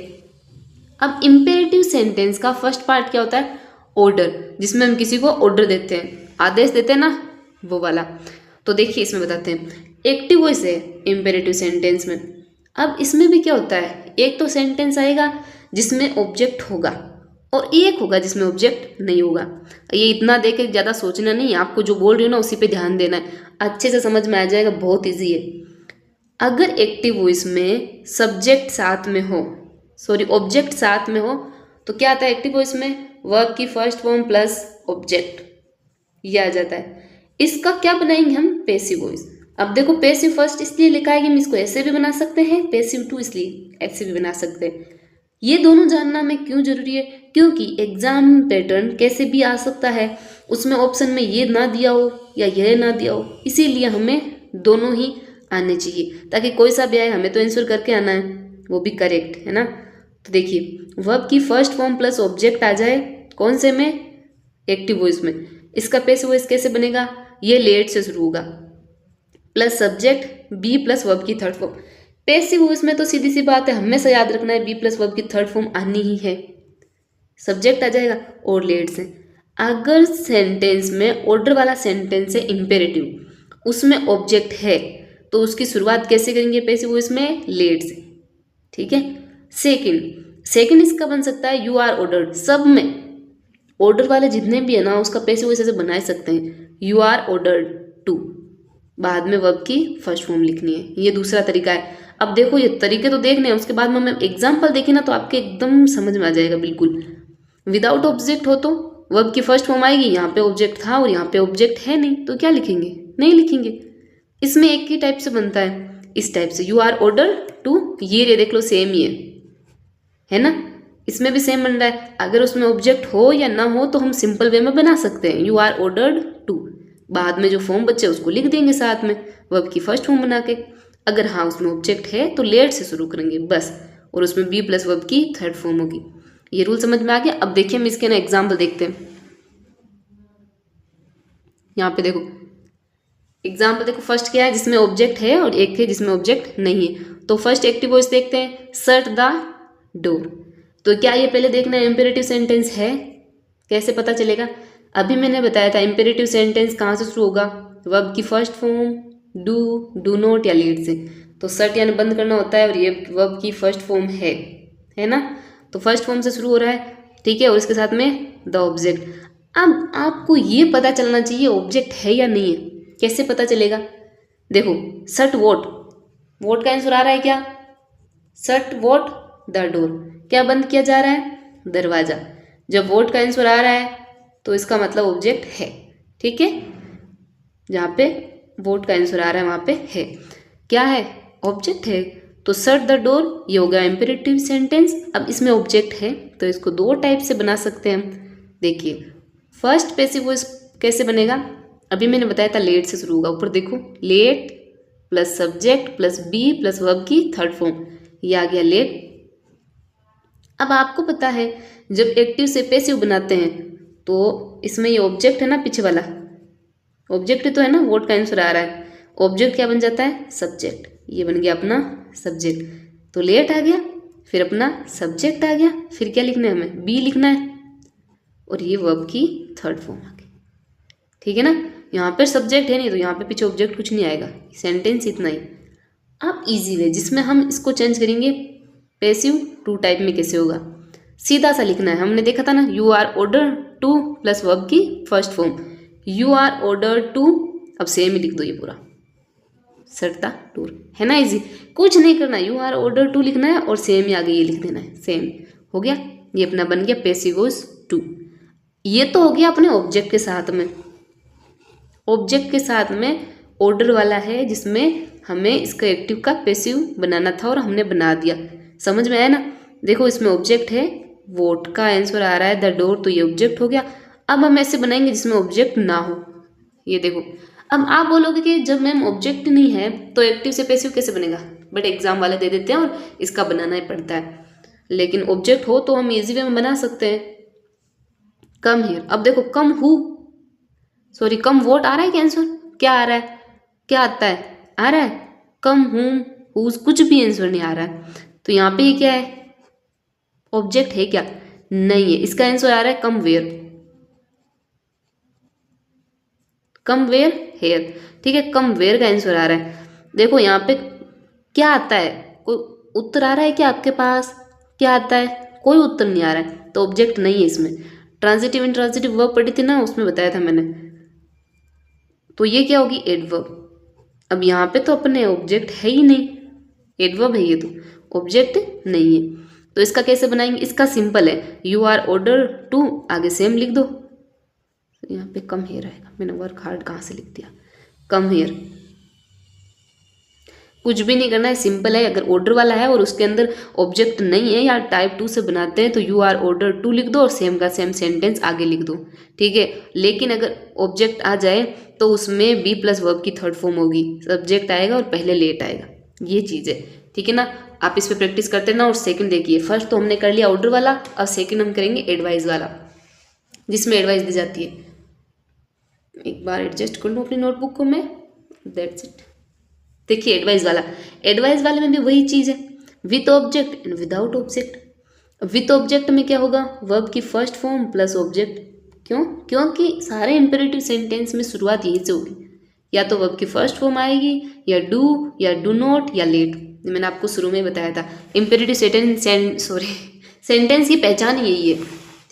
अब इंपेरेटिव सेंटेंस का फर्स्ट पार्ट क्या होता है, ऑर्डर, जिसमें हम किसी को ऑर्डर देते हैं, आदेश देते हैं ना, वो वाला। तो देखिए इसमें बताते हैं, एक्टिव वॉइस है इंपेरेटिव सेंटेंस में। अब इसमें भी क्या होता है, एक तो सेंटेंस आएगा जिसमें ऑब्जेक्ट होगा और एक होगा जिसमें ऑब्जेक्ट नहीं होगा। ये इतना देख के ज़्यादा सोचना नहीं है, आपको जो बोल रही हूँ ना उसी पे ध्यान देना है, अच्छे से समझ में आ जाएगा, बहुत ईजी है। अगर एक्टिव वॉइस में सब्जेक्ट साथ में हो, सॉरी ऑब्जेक्ट साथ में हो, तो क्या आता है एक्टिव वॉइस में? वर्ब की फर्स्ट फॉर्म प्लस ऑब्जेक्ट, ये आ जाता है। इसका क्या बनाएंगे हम? Passive voice. अब देखो पैसिव फर्स्ट इसलिए लिखा है कि हम इसको ऐसे भी बना सकते हैं, पैसिव टू इसलिए ऐसे भी बना सकते हैं। ये दोनों जानना हमें क्यों जरूरी है? क्योंकि एग्जाम पैटर्न कैसे भी आ सकता है, उसमें ऑप्शन में ये ना दिया हो या यह ना दिया हो, इसीलिए हमें दोनों ही आने चाहिए, ताकि कोई सा भी आए हमें तो आंसर करके आना है, वो भी करेक्ट है ना। तो देखिए वर्ब की फर्स्ट फॉर्म प्लस ऑब्जेक्ट आ जाए कौन से में? एक्टिव वॉइस में। इसका पैसिव वॉइस कैसे बनेगा? ये लेट से शुरू होगा, plus subject be plus verb की थर्ड फॉर्म। पैसिव वॉइस में तो सीधी सी बात है, हमेशा याद रखना है बी प्लस वर्ब की थर्ड फॉर्म आनी ही है, सब्जेक्ट आ जाएगा और लेट से। अगर सेंटेंस में ऑर्डर वाला सेंटेंस है इम्पेरेटिव, उसमें ऑब्जेक्ट है, तो उसकी शुरुआत कैसे करेंगे पैसिव वॉइस में? लेट से, ठीक है। सेकंड इसका बन सकता है यू आर ऑर्डर्ड। सब में ऑर्डर वाले जितने भी है ना उसका पैसिव वॉइस ऐसे बना सकते हैं, यू आर ऑर्डर्ड टू, बाद में वर्ब की फर्स्ट फॉर्म लिखनी है, ये दूसरा तरीका है। अब देखो ये तरीके तो देखने हैं, उसके बाद में हम एग्जाम्पल देखें ना तो आपके एकदम समझ में आ जाएगा बिल्कुल। विदाउट ऑब्जेक्ट हो तो वर्ब की फर्स्ट फॉर्म आएगी, यहाँ पे ऑब्जेक्ट था और यहाँ पे ऑब्जेक्ट है नहीं, तो क्या लिखेंगे? नहीं लिखेंगे। इसमें एक ही टाइप से बनता है, इस टाइप से यू आर ऑर्डर टू, ये देख लो सेम ही है ना। इसमें भी सेम बन रहा है, अगर उसमें ऑब्जेक्ट हो या ना हो तो हम सिंपल वे में बना सकते हैं, यू आर ऑर्डर्ड टू, बाद में जो फॉर्म बचे उसको लिख देंगे साथ में वर्ब की फर्स्ट फॉर्म बना के। अगर हाँ उसमें ऑब्जेक्ट है तो लेट से शुरू करेंगे बस, और उसमें बी प्लस वर्ब की थर्ड फॉर्म होगी। ये रूल समझ में आ गया। अब देखिए हम इसके ना एग्जाम्पल देखते हैं। यहाँ पे देखो एग्जाम्पल देखो, फर्स्ट क्या है जिसमें ऑब्जेक्ट है और एक है जिसमें ऑब्जेक्ट नहीं है। तो फर्स्ट एक्टिव वॉइस देखते हैं, शट द डोर। तो क्या ये पहले देखना है इम्पेरेटिव सेंटेंस है? कैसे पता चलेगा? अभी मैंने बताया था इम्पेरेटिव सेंटेंस कहाँ से शुरू होगा? वर्ब की फर्स्ट फॉर्म, डू नॉट या लीड से। तो शट यानी बंद करना होता है और ये वर्ब की फर्स्ट फॉर्म है ना। तो फर्स्ट फॉर्म से शुरू हो रहा है, ठीक है, और इसके साथ में द ऑब्जेक्ट। अब आपको ये पता चलना चाहिए ऑब्जेक्ट है या नहीं है। कैसे पता चलेगा? देखो शट वोट का आंसर आ रहा है क्या? शट वोट द डोर, क्या बंद किया जा रहा है? दरवाजा। जब वोट का आंसर आ रहा है तो इसका मतलब ऑब्जेक्ट है, ठीक है। जहाँ पे वोट का आंसर आ रहा है वहाँ पे है, क्या है? ऑब्जेक्ट है। तो शट द डोर ये हो गया इम्पेरेटिव सेंटेंस। अब इसमें ऑब्जेक्ट है तो इसको दो टाइप से बना सकते हैं हम। देखिए फर्स्ट पैसिव वॉइस कैसे बनेगा? अभी मैंने बताया था लेट से शुरू होगा, ऊपर देखो let plus subject plus be plus verb की थर्ड फॉर्म, ये आ गया लेट। अब आपको पता है जब एक्टिव से पैसिव बनाते हैं तो इसमें ये ऑब्जेक्ट है ना, पीछे वाला ऑब्जेक्ट तो है ना, वोट का आंसर आ रहा है, ऑब्जेक्ट क्या बन जाता है? सब्जेक्ट। ये बन गया अपना सब्जेक्ट। तो लेट आ गया, फिर अपना सब्जेक्ट आ गया, फिर क्या लिखना है हमें? बी लिखना है, और ये वर्ब की थर्ड फॉर्म आ गई, ठीक है ना। यहाँ पर सब्जेक्ट है नहीं तो यहाँ पे पीछे ऑब्जेक्ट कुछ नहीं आएगा, सेंटेंस इतना ही। अब इजी वे जिसमें हम इसको चेंज करेंगे पैसिव टू टाइप में कैसे होगा? सीधा सा लिखना है, हमने देखा था ना, you are order to plus verb की first form, you are order to. अब सेम ही लिख दो ये पूरा, शट द डोर, है ना इजी। कुछ नहीं करना, यू आर ऑर्डर टू लिखना है और सेम ही आगे ये लिख देना है, सेम हो गया। ये अपना बन गया पैसिव वॉइस टू। ये तो हो गया अपने ऑब्जेक्ट के साथ में, ऑब्जेक्ट के साथ में ऑर्डर वाला है जिसमें हमें इसका एक्टिव का पैसिव बनाना था और हमने बना दिया। समझ में आया ना। देखो इसमें ऑब्जेक्ट है, वोट का आंसर आ रहा है द डोर, तो ये ऑब्जेक्ट हो गया। अब हम ऐसे बनाएंगे जिसमें ऑब्जेक्ट ना हो। ये देखो, अब आप बोलोगे कि जब मैम ऑब्जेक्ट नहीं है तो एक्टिव से पैसिव कैसे बनेगा? बट एग्जाम वाले दे देते हैं और इसका बनाना ही पड़ता है, लेकिन ऑब्जेक्ट हो तो हम इजी वे में बना सकते हैं। कम हियर, अब देखो come who, sorry come what आ रहा है क्या आंसर? क्या आ रहा है? क्या आता है? आ रहा है कम हूम हुज, कुछ भी आंसर नहीं आ रहा है। तो यहाँ पे ये क्या है? ऑब्जेक्ट है क्या? नहीं है। इसका आंसर आ रहा है come where, come where here, ठीक है, कम वेयर का आंसर आ रहा है। देखो यहाँ पे क्या आता है? कोई उत्तर आ रहा है क्या आपके पास? क्या आता है? कोई उत्तर नहीं आ रहा है, तो ऑब्जेक्ट नहीं है इसमें। ट्रांजिटिव इंट्रांजिटिव वर्ब पढ़ी थी ना, उसमें बताया था मैंने। तो ये क्या होगी, एडवर्ब। अब यहाँ पे तो अपने ऑब्जेक्ट है ही नहीं, एडवर्ब है ये, तो ऑब्जेक्ट नहीं है। तो इसका कैसे बनाएंगे, इसका सिंपल है, यू आर ऑर्डर टू, आगे सेम लिख दो। यहाँ पे कम हेयर आएगा, मैंने वर्क हार्ड कहाँ से लिख दिया, कम हेयर। कुछ भी नहीं करना है, सिंपल है। अगर ऑर्डर वाला है और उसके अंदर ऑब्जेक्ट नहीं है या टाइप 2 से बनाते हैं तो यू आर ऑर्डर टू लिख दो और सेम का सेम सेंटेंस आगे लिख दो, ठीक है। लेकिन अगर ऑब्जेक्ट आ जाए तो उसमें बी प्लस वर्ब की थर्ड फॉर्म होगी, सब्जेक्ट आएगा और पहले लेट आएगा, ये चीज़ है, ठीक है ना। आप इस पर प्रैक्टिस करते ना। और सेकंड देखिए, फर्स्ट तो हमने कर लिया ऑर्डर वाला, अब सेकंड हम करेंगे एडवाइस वाला, जिसमें एडवाइस दी जाती है। एक बार एडजस्ट कर लूँ अपनी नोटबुक को मैं, दैट्स इट। देखिए एडवाइस वाला, एडवाइस वाले में भी वही चीज़ है, with object and without object. With object में क्या होगा, वर्ब की फर्स्ट फॉर्म प्लस ऑब्जेक्ट। क्यों, क्योंकि सारे इंपेरेटिव सेंटेंस में शुरुआत यहीं से होगी, या तो वर्ब की फर्स्ट फॉर्म आएगी, या डू, या डू नॉट, या लेट। मैंने आपको शुरू में बताया था, इंपेरेटिव सेंटेंस की पहचान यही है,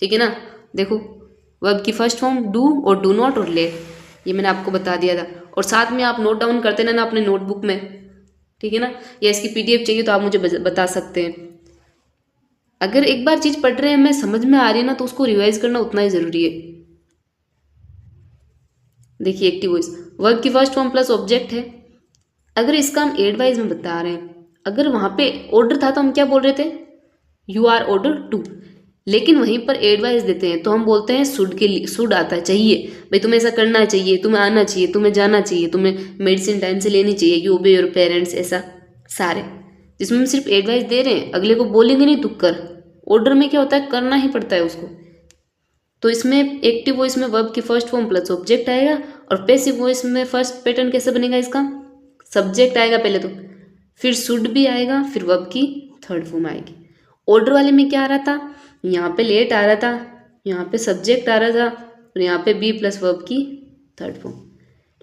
ठीक है ना। देखो वर्ब की फर्स्ट फॉर्म डू और डू नॉट और लेट, ये मैंने आपको बता दिया था। और साथ में आप नोट डाउन करते ना अपने नोटबुक में, ठीक है ना। या इसकी पीडीएफ चाहिए तो आप मुझे बता सकते हैं। अगर एक बार चीज़ पढ़ रहे हैं, हमें समझ में आ रही है ना, तो उसको रिवाइज करना उतना ही ज़रूरी है। देखिए एक्टिव वॉइस, वर्ब की फर्स्ट फॉर्म प्लस ऑब्जेक्ट है। अगर इसका हम एडवाइज में बता रहे हैं, अगर वहाँ पे ऑर्डर था तो हम क्या बोल रहे थे, यू आर ऑर्डर टू। लेकिन वहीं पर एडवाइस देते हैं तो हम बोलते हैं शुड के लिए, शुड आता है, चाहिए भाई, तुम्हें ऐसा करना चाहिए, तुम्हें आना चाहिए, तुम्हें जाना चाहिए, तुम्हें मेडिसिन टाइम से लेनी चाहिए, यू ओबे योर पेरेंट्स, ऐसा सारे, जिसमें हम सिर्फ एडवाइस दे रहे हैं, अगले को बोलेंगे नहीं तू कर। ऑर्डर में क्या होता है, करना ही पड़ता है उसको। तो इसमें एक्टिव वॉइस में वर्ब की फर्स्ट फॉर्म प्लस ऑब्जेक्ट आएगा, और पैसिव वॉइस में फर्स्ट पैटर्न कैसे बनेगा इसका, सब्जेक्ट आएगा पहले तो, फिर शुड भी आएगा, फिर वर्ब की थर्ड फॉर्म आएगी। ऑर्डर वाले में क्या आ रहा था, यहाँ पे लेट आ रहा था, यहाँ पे सब्जेक्ट आ रहा था, और यहाँ पे बी प्लस वर्ब की थर्ड फॉर्म।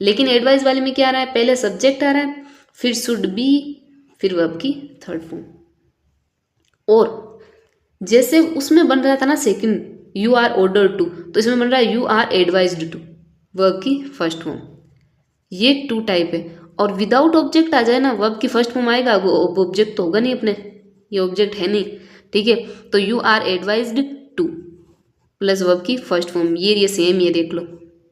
लेकिन एडवाइस वाले में क्या आ रहा है, पहले सब्जेक्ट आ रहा है, फिर शुड बी, फिर वर्ब की थर्ड फॉर्म। और जैसे उसमें बन रहा था ना second, you are order to, तो इसमें बन रहा है you are advised to, verb की फर्स्ट फॉर्म। ये टू टाइप है। और विदाउट ऑब्जेक्ट आ जाए ना, वर्ब की फर्स्ट फॉर्म आएगा, वो ऑब्जेक्ट तो होगा नहीं अपने, ये ऑब्जेक्ट है नहीं, ठीक है। तो you are advised to plus verb की फर्स्ट फॉर्म, ये सेम, ये देख लो।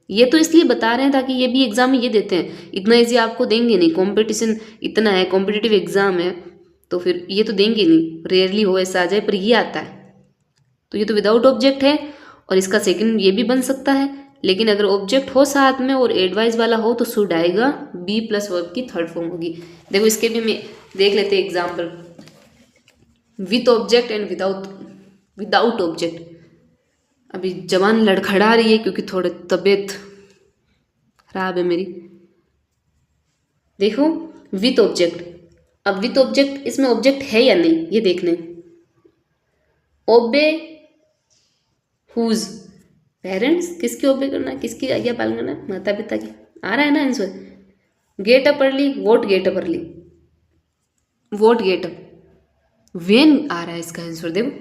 ये तो इसलिए बता रहे हैं ताकि ये भी एग्जाम में ये देते हैं, इतना इजी आपको देंगे नहीं, कंपटीशन इतना है, कॉम्पिटिटिव एग्जाम है, तो फिर ये तो देंगे नहीं, रेयरली हो ऐसा आ जाए, पर ये आता है। तो ये तो विदाउट ऑब्जेक्ट है, और इसका सेकंड ये भी बन सकता है। लेकिन अगर ऑब्जेक्ट हो साथ में और एडवाइस वाला हो तो शुड आएगा, बी प्लस वर्ब की थर्ड फॉर्म होगी। देखो इसके भी मैं देख लेते हैं example, with object and without object. अभी जबान लड़खड़ा रही है क्योंकि थोड़ी तबीयत खराब है मेरी। देखो विथ ऑब्जेक्ट, अब विथ ऑब्जेक्ट, इसमें ऑब्जेक्ट है या नहीं ये देखने। ओबे हुज, पेरेंट्स, किसकी ओबे करना है, किसकी आज्ञा पालन करना है, माता पिता की। आ रहा है ना answer. Gate up early, vote gate up early, vote gate up, when आ रहा है इसका आंसर। देखो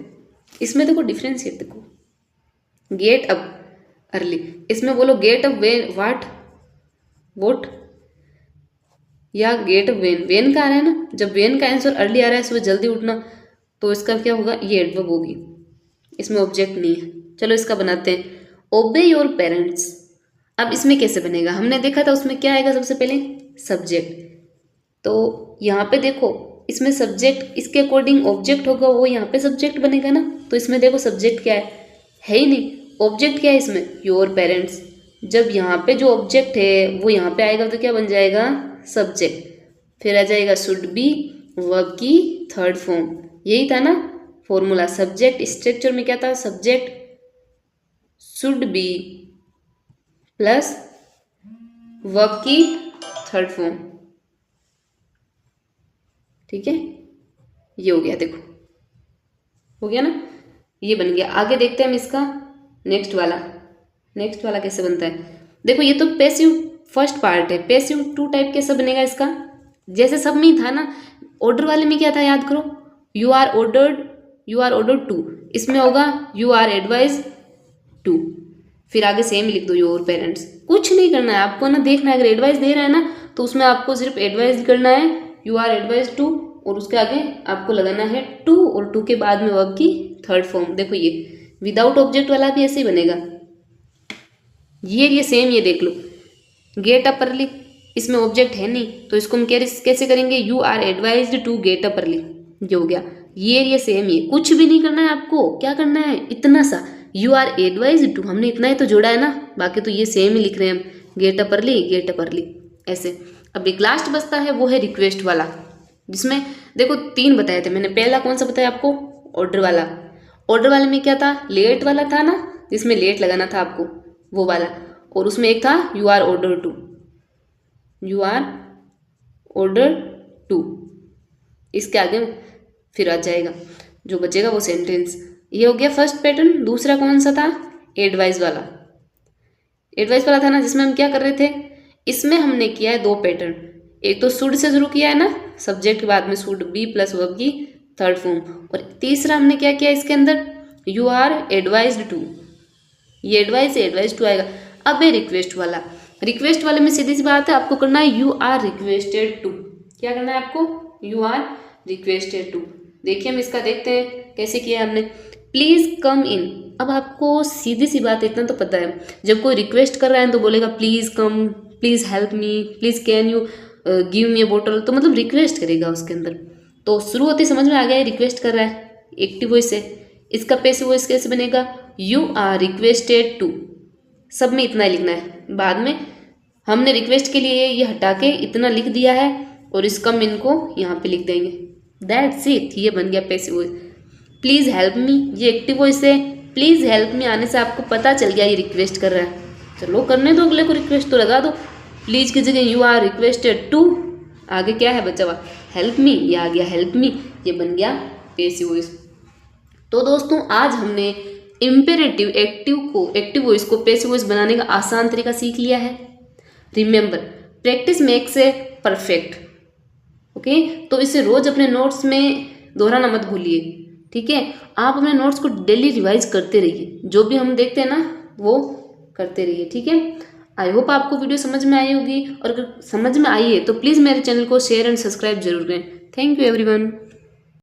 इसमें देखो डिफरेंशिएट, देखो गेट अप अर्ली, इसमें बोलो get up when what what, या गेट अप वेन, वेन का आ रहा है ना। जब वेन का आंसर अर्ली आ रहा है, सुबह जल्दी उठना, तो इसका क्या होगा, ये एडवर्ब होगी, इसमें ऑब्जेक्ट नहीं है। चलो इसका बनाते हैं, ओबे योर पेरेंट्स। अब इसमें कैसे बनेगा, हमने देखा था उसमें क्या आएगा, सबसे पहले सब्जेक्ट। तो यहाँ पे देखो इसमें सब्जेक्ट, इसके अकॉर्डिंग ऑब्जेक्ट होगा, वो यहाँ पे सब्जेक्ट बनेगा ना। तो इसमें देखो सब्जेक्ट क्या है ही नहीं, ऑब्जेक्ट क्या है इसमें, योर पेरेंट्स। जब यहाँ पे जो ऑब्जेक्ट है वो यहाँ पे आएगा तो क्या बन जाएगा, सब्जेक्ट। फिर आ जाएगा शुड बी, वर्ब की थर्ड फॉर्म, यही था ना फॉर्मूला। सब्जेक्ट स्ट्रक्चर में क्या था, subject should be plus verb की थर्ड फॉर्म, ठीक है। ये हो गया, देखो हो गया ना, ये बन गया। आगे देखते हैं हम इसका नेक्स्ट वाला कैसे बनता है। देखो ये तो पैसिव फर्स्ट पार्ट है, पैसिव टू टाइप कैसे बनेगा इसका, जैसे सब में ही था ना। ऑर्डर वाले में क्या था, याद करो, you are ordered you are order to, इसमें होगा यू आर एडवाइज टू, फिर आगे सेम लिख दो योर पेरेंट्स। कुछ नहीं करना है आपको ना, देखना है अगर एडवाइस दे रहा है ना तो उसमें आपको सिर्फ एडवाइस करना है, यू आर एडवाइज टू, और उसके आगे आपको लगाना है टू, और टू के बाद में वर्ब की थर्ड फॉर्म। देखो ये विदाउट ऑब्जेक्ट वाला भी ऐसे ही बनेगा, ये सेम, ये देख लो गेट अप अर्ली, इसमें ऑब्जेक्ट है नहीं तो इसको हम कैसे करेंगे, you are advised to get up early, जो हो गया। ये सेम, ये कुछ भी नहीं करना है आपको, क्या करना है इतना सा, यू आर एडवाइज्ड टू, हमने इतना ही तो जोड़ा है ना, बाकी तो ये सेम ही लिख रहे हैं हम, गेट अप अर्ली ऐसे। अब एक लास्ट बचता है वो है रिक्वेस्ट वाला, जिसमें देखो 3 बताए थे मैंने। पहला कौन सा बताया आपको, ऑर्डर वाला। ऑर्डर वाले में क्या था, लेट वाला था ना, जिसमें लेट लगाना था आपको वो वाला, और उसमें एक था you are order to, you are order to, इसके आगे फिर आ जाएगा जो बचेगा वो सेंटेंस। ये हो गया फर्स्ट पैटर्न। दूसरा कौन सा था, एडवाइस वाला। एडवाइस वाला था ना, जिसमें हम क्या कर रहे थे, इसमें हमने किया है 2 पैटर्न। एक तो शुड से शुरू किया है ना, सब्जेक्ट के बाद में शुड, बी प्लस वर्ब की थर्ड फॉर्म, और तीसरा हमने क्या किया इसके अंदर, यू आर एडवाइज्ड टू, ये एडवाइज टू आएगा। अब है रिक्वेस्ट वाला। रिक्वेस्ट वाले में सीधी सी बात है, आपको करना है यू आर रिक्वेस्टेड टू। क्या करना है आपको, यू आर रिक्वेस्टेड टू। देखिए हम इसका देखते हैं कैसे किया हमने। प्लीज कम इन, अब आपको सीधी सी बात इतना तो पता है, जब कोई रिक्वेस्ट कर रहा है तो बोलेगा please come, please help me, please can you give me A bottle, तो मतलब रिक्वेस्ट करेगा उसके अंदर। तो शुरू होते समझ में आ गया, रिक्वेस्ट कर रहा है, एक्टिव वॉइस है। इसका पैसिव वॉइस कैसे बनेगा, यू आर रिक्वेस्टेड टू, सब में इतना ही लिखना है। बाद में हमने रिक्वेस्ट के लिए ये हटा के इतना लिख दिया है, और इस कम इन को यहाँ पे लिख देंगे, दैट्स इट, ये बन गया passive voice. Please help me, ये एक्टिव वॉइस है। प्लीज़ हेल्प मी आने से आपको पता चल गया ये रिक्वेस्ट कर रहा है, चलो करने दो अगले को, रिक्वेस्ट तो लगा दो। प्लीज़ की जगह यू आर रिक्वेस्टेड टू, आगे क्या है बचा हुआ, हेल्प मी, ये आ गया हेल्प मी, ये बन गया पैसिव वॉइस। तो दोस्तों आज हमने इम्पेरेटिव एक्टिव वॉइस को पैसिव वॉइस बनाने का आसान तरीका सीख लिया है। Remember, practice makes a perfect. Okay, तो इसे रोज अपने नोट्स में दोहराना मत भूलिए, ठीक है। आप अपने नोट्स को डेली रिवाइज करते रहिए, जो भी हम देखते हैं ना वो करते रहिए, ठीक है। आई होप आपको वीडियो समझ में आई होगी, और अगर समझ में आई है तो प्लीज़ मेरे चैनल को शेयर एंड सब्सक्राइब जरूर करें। Thank you everyone.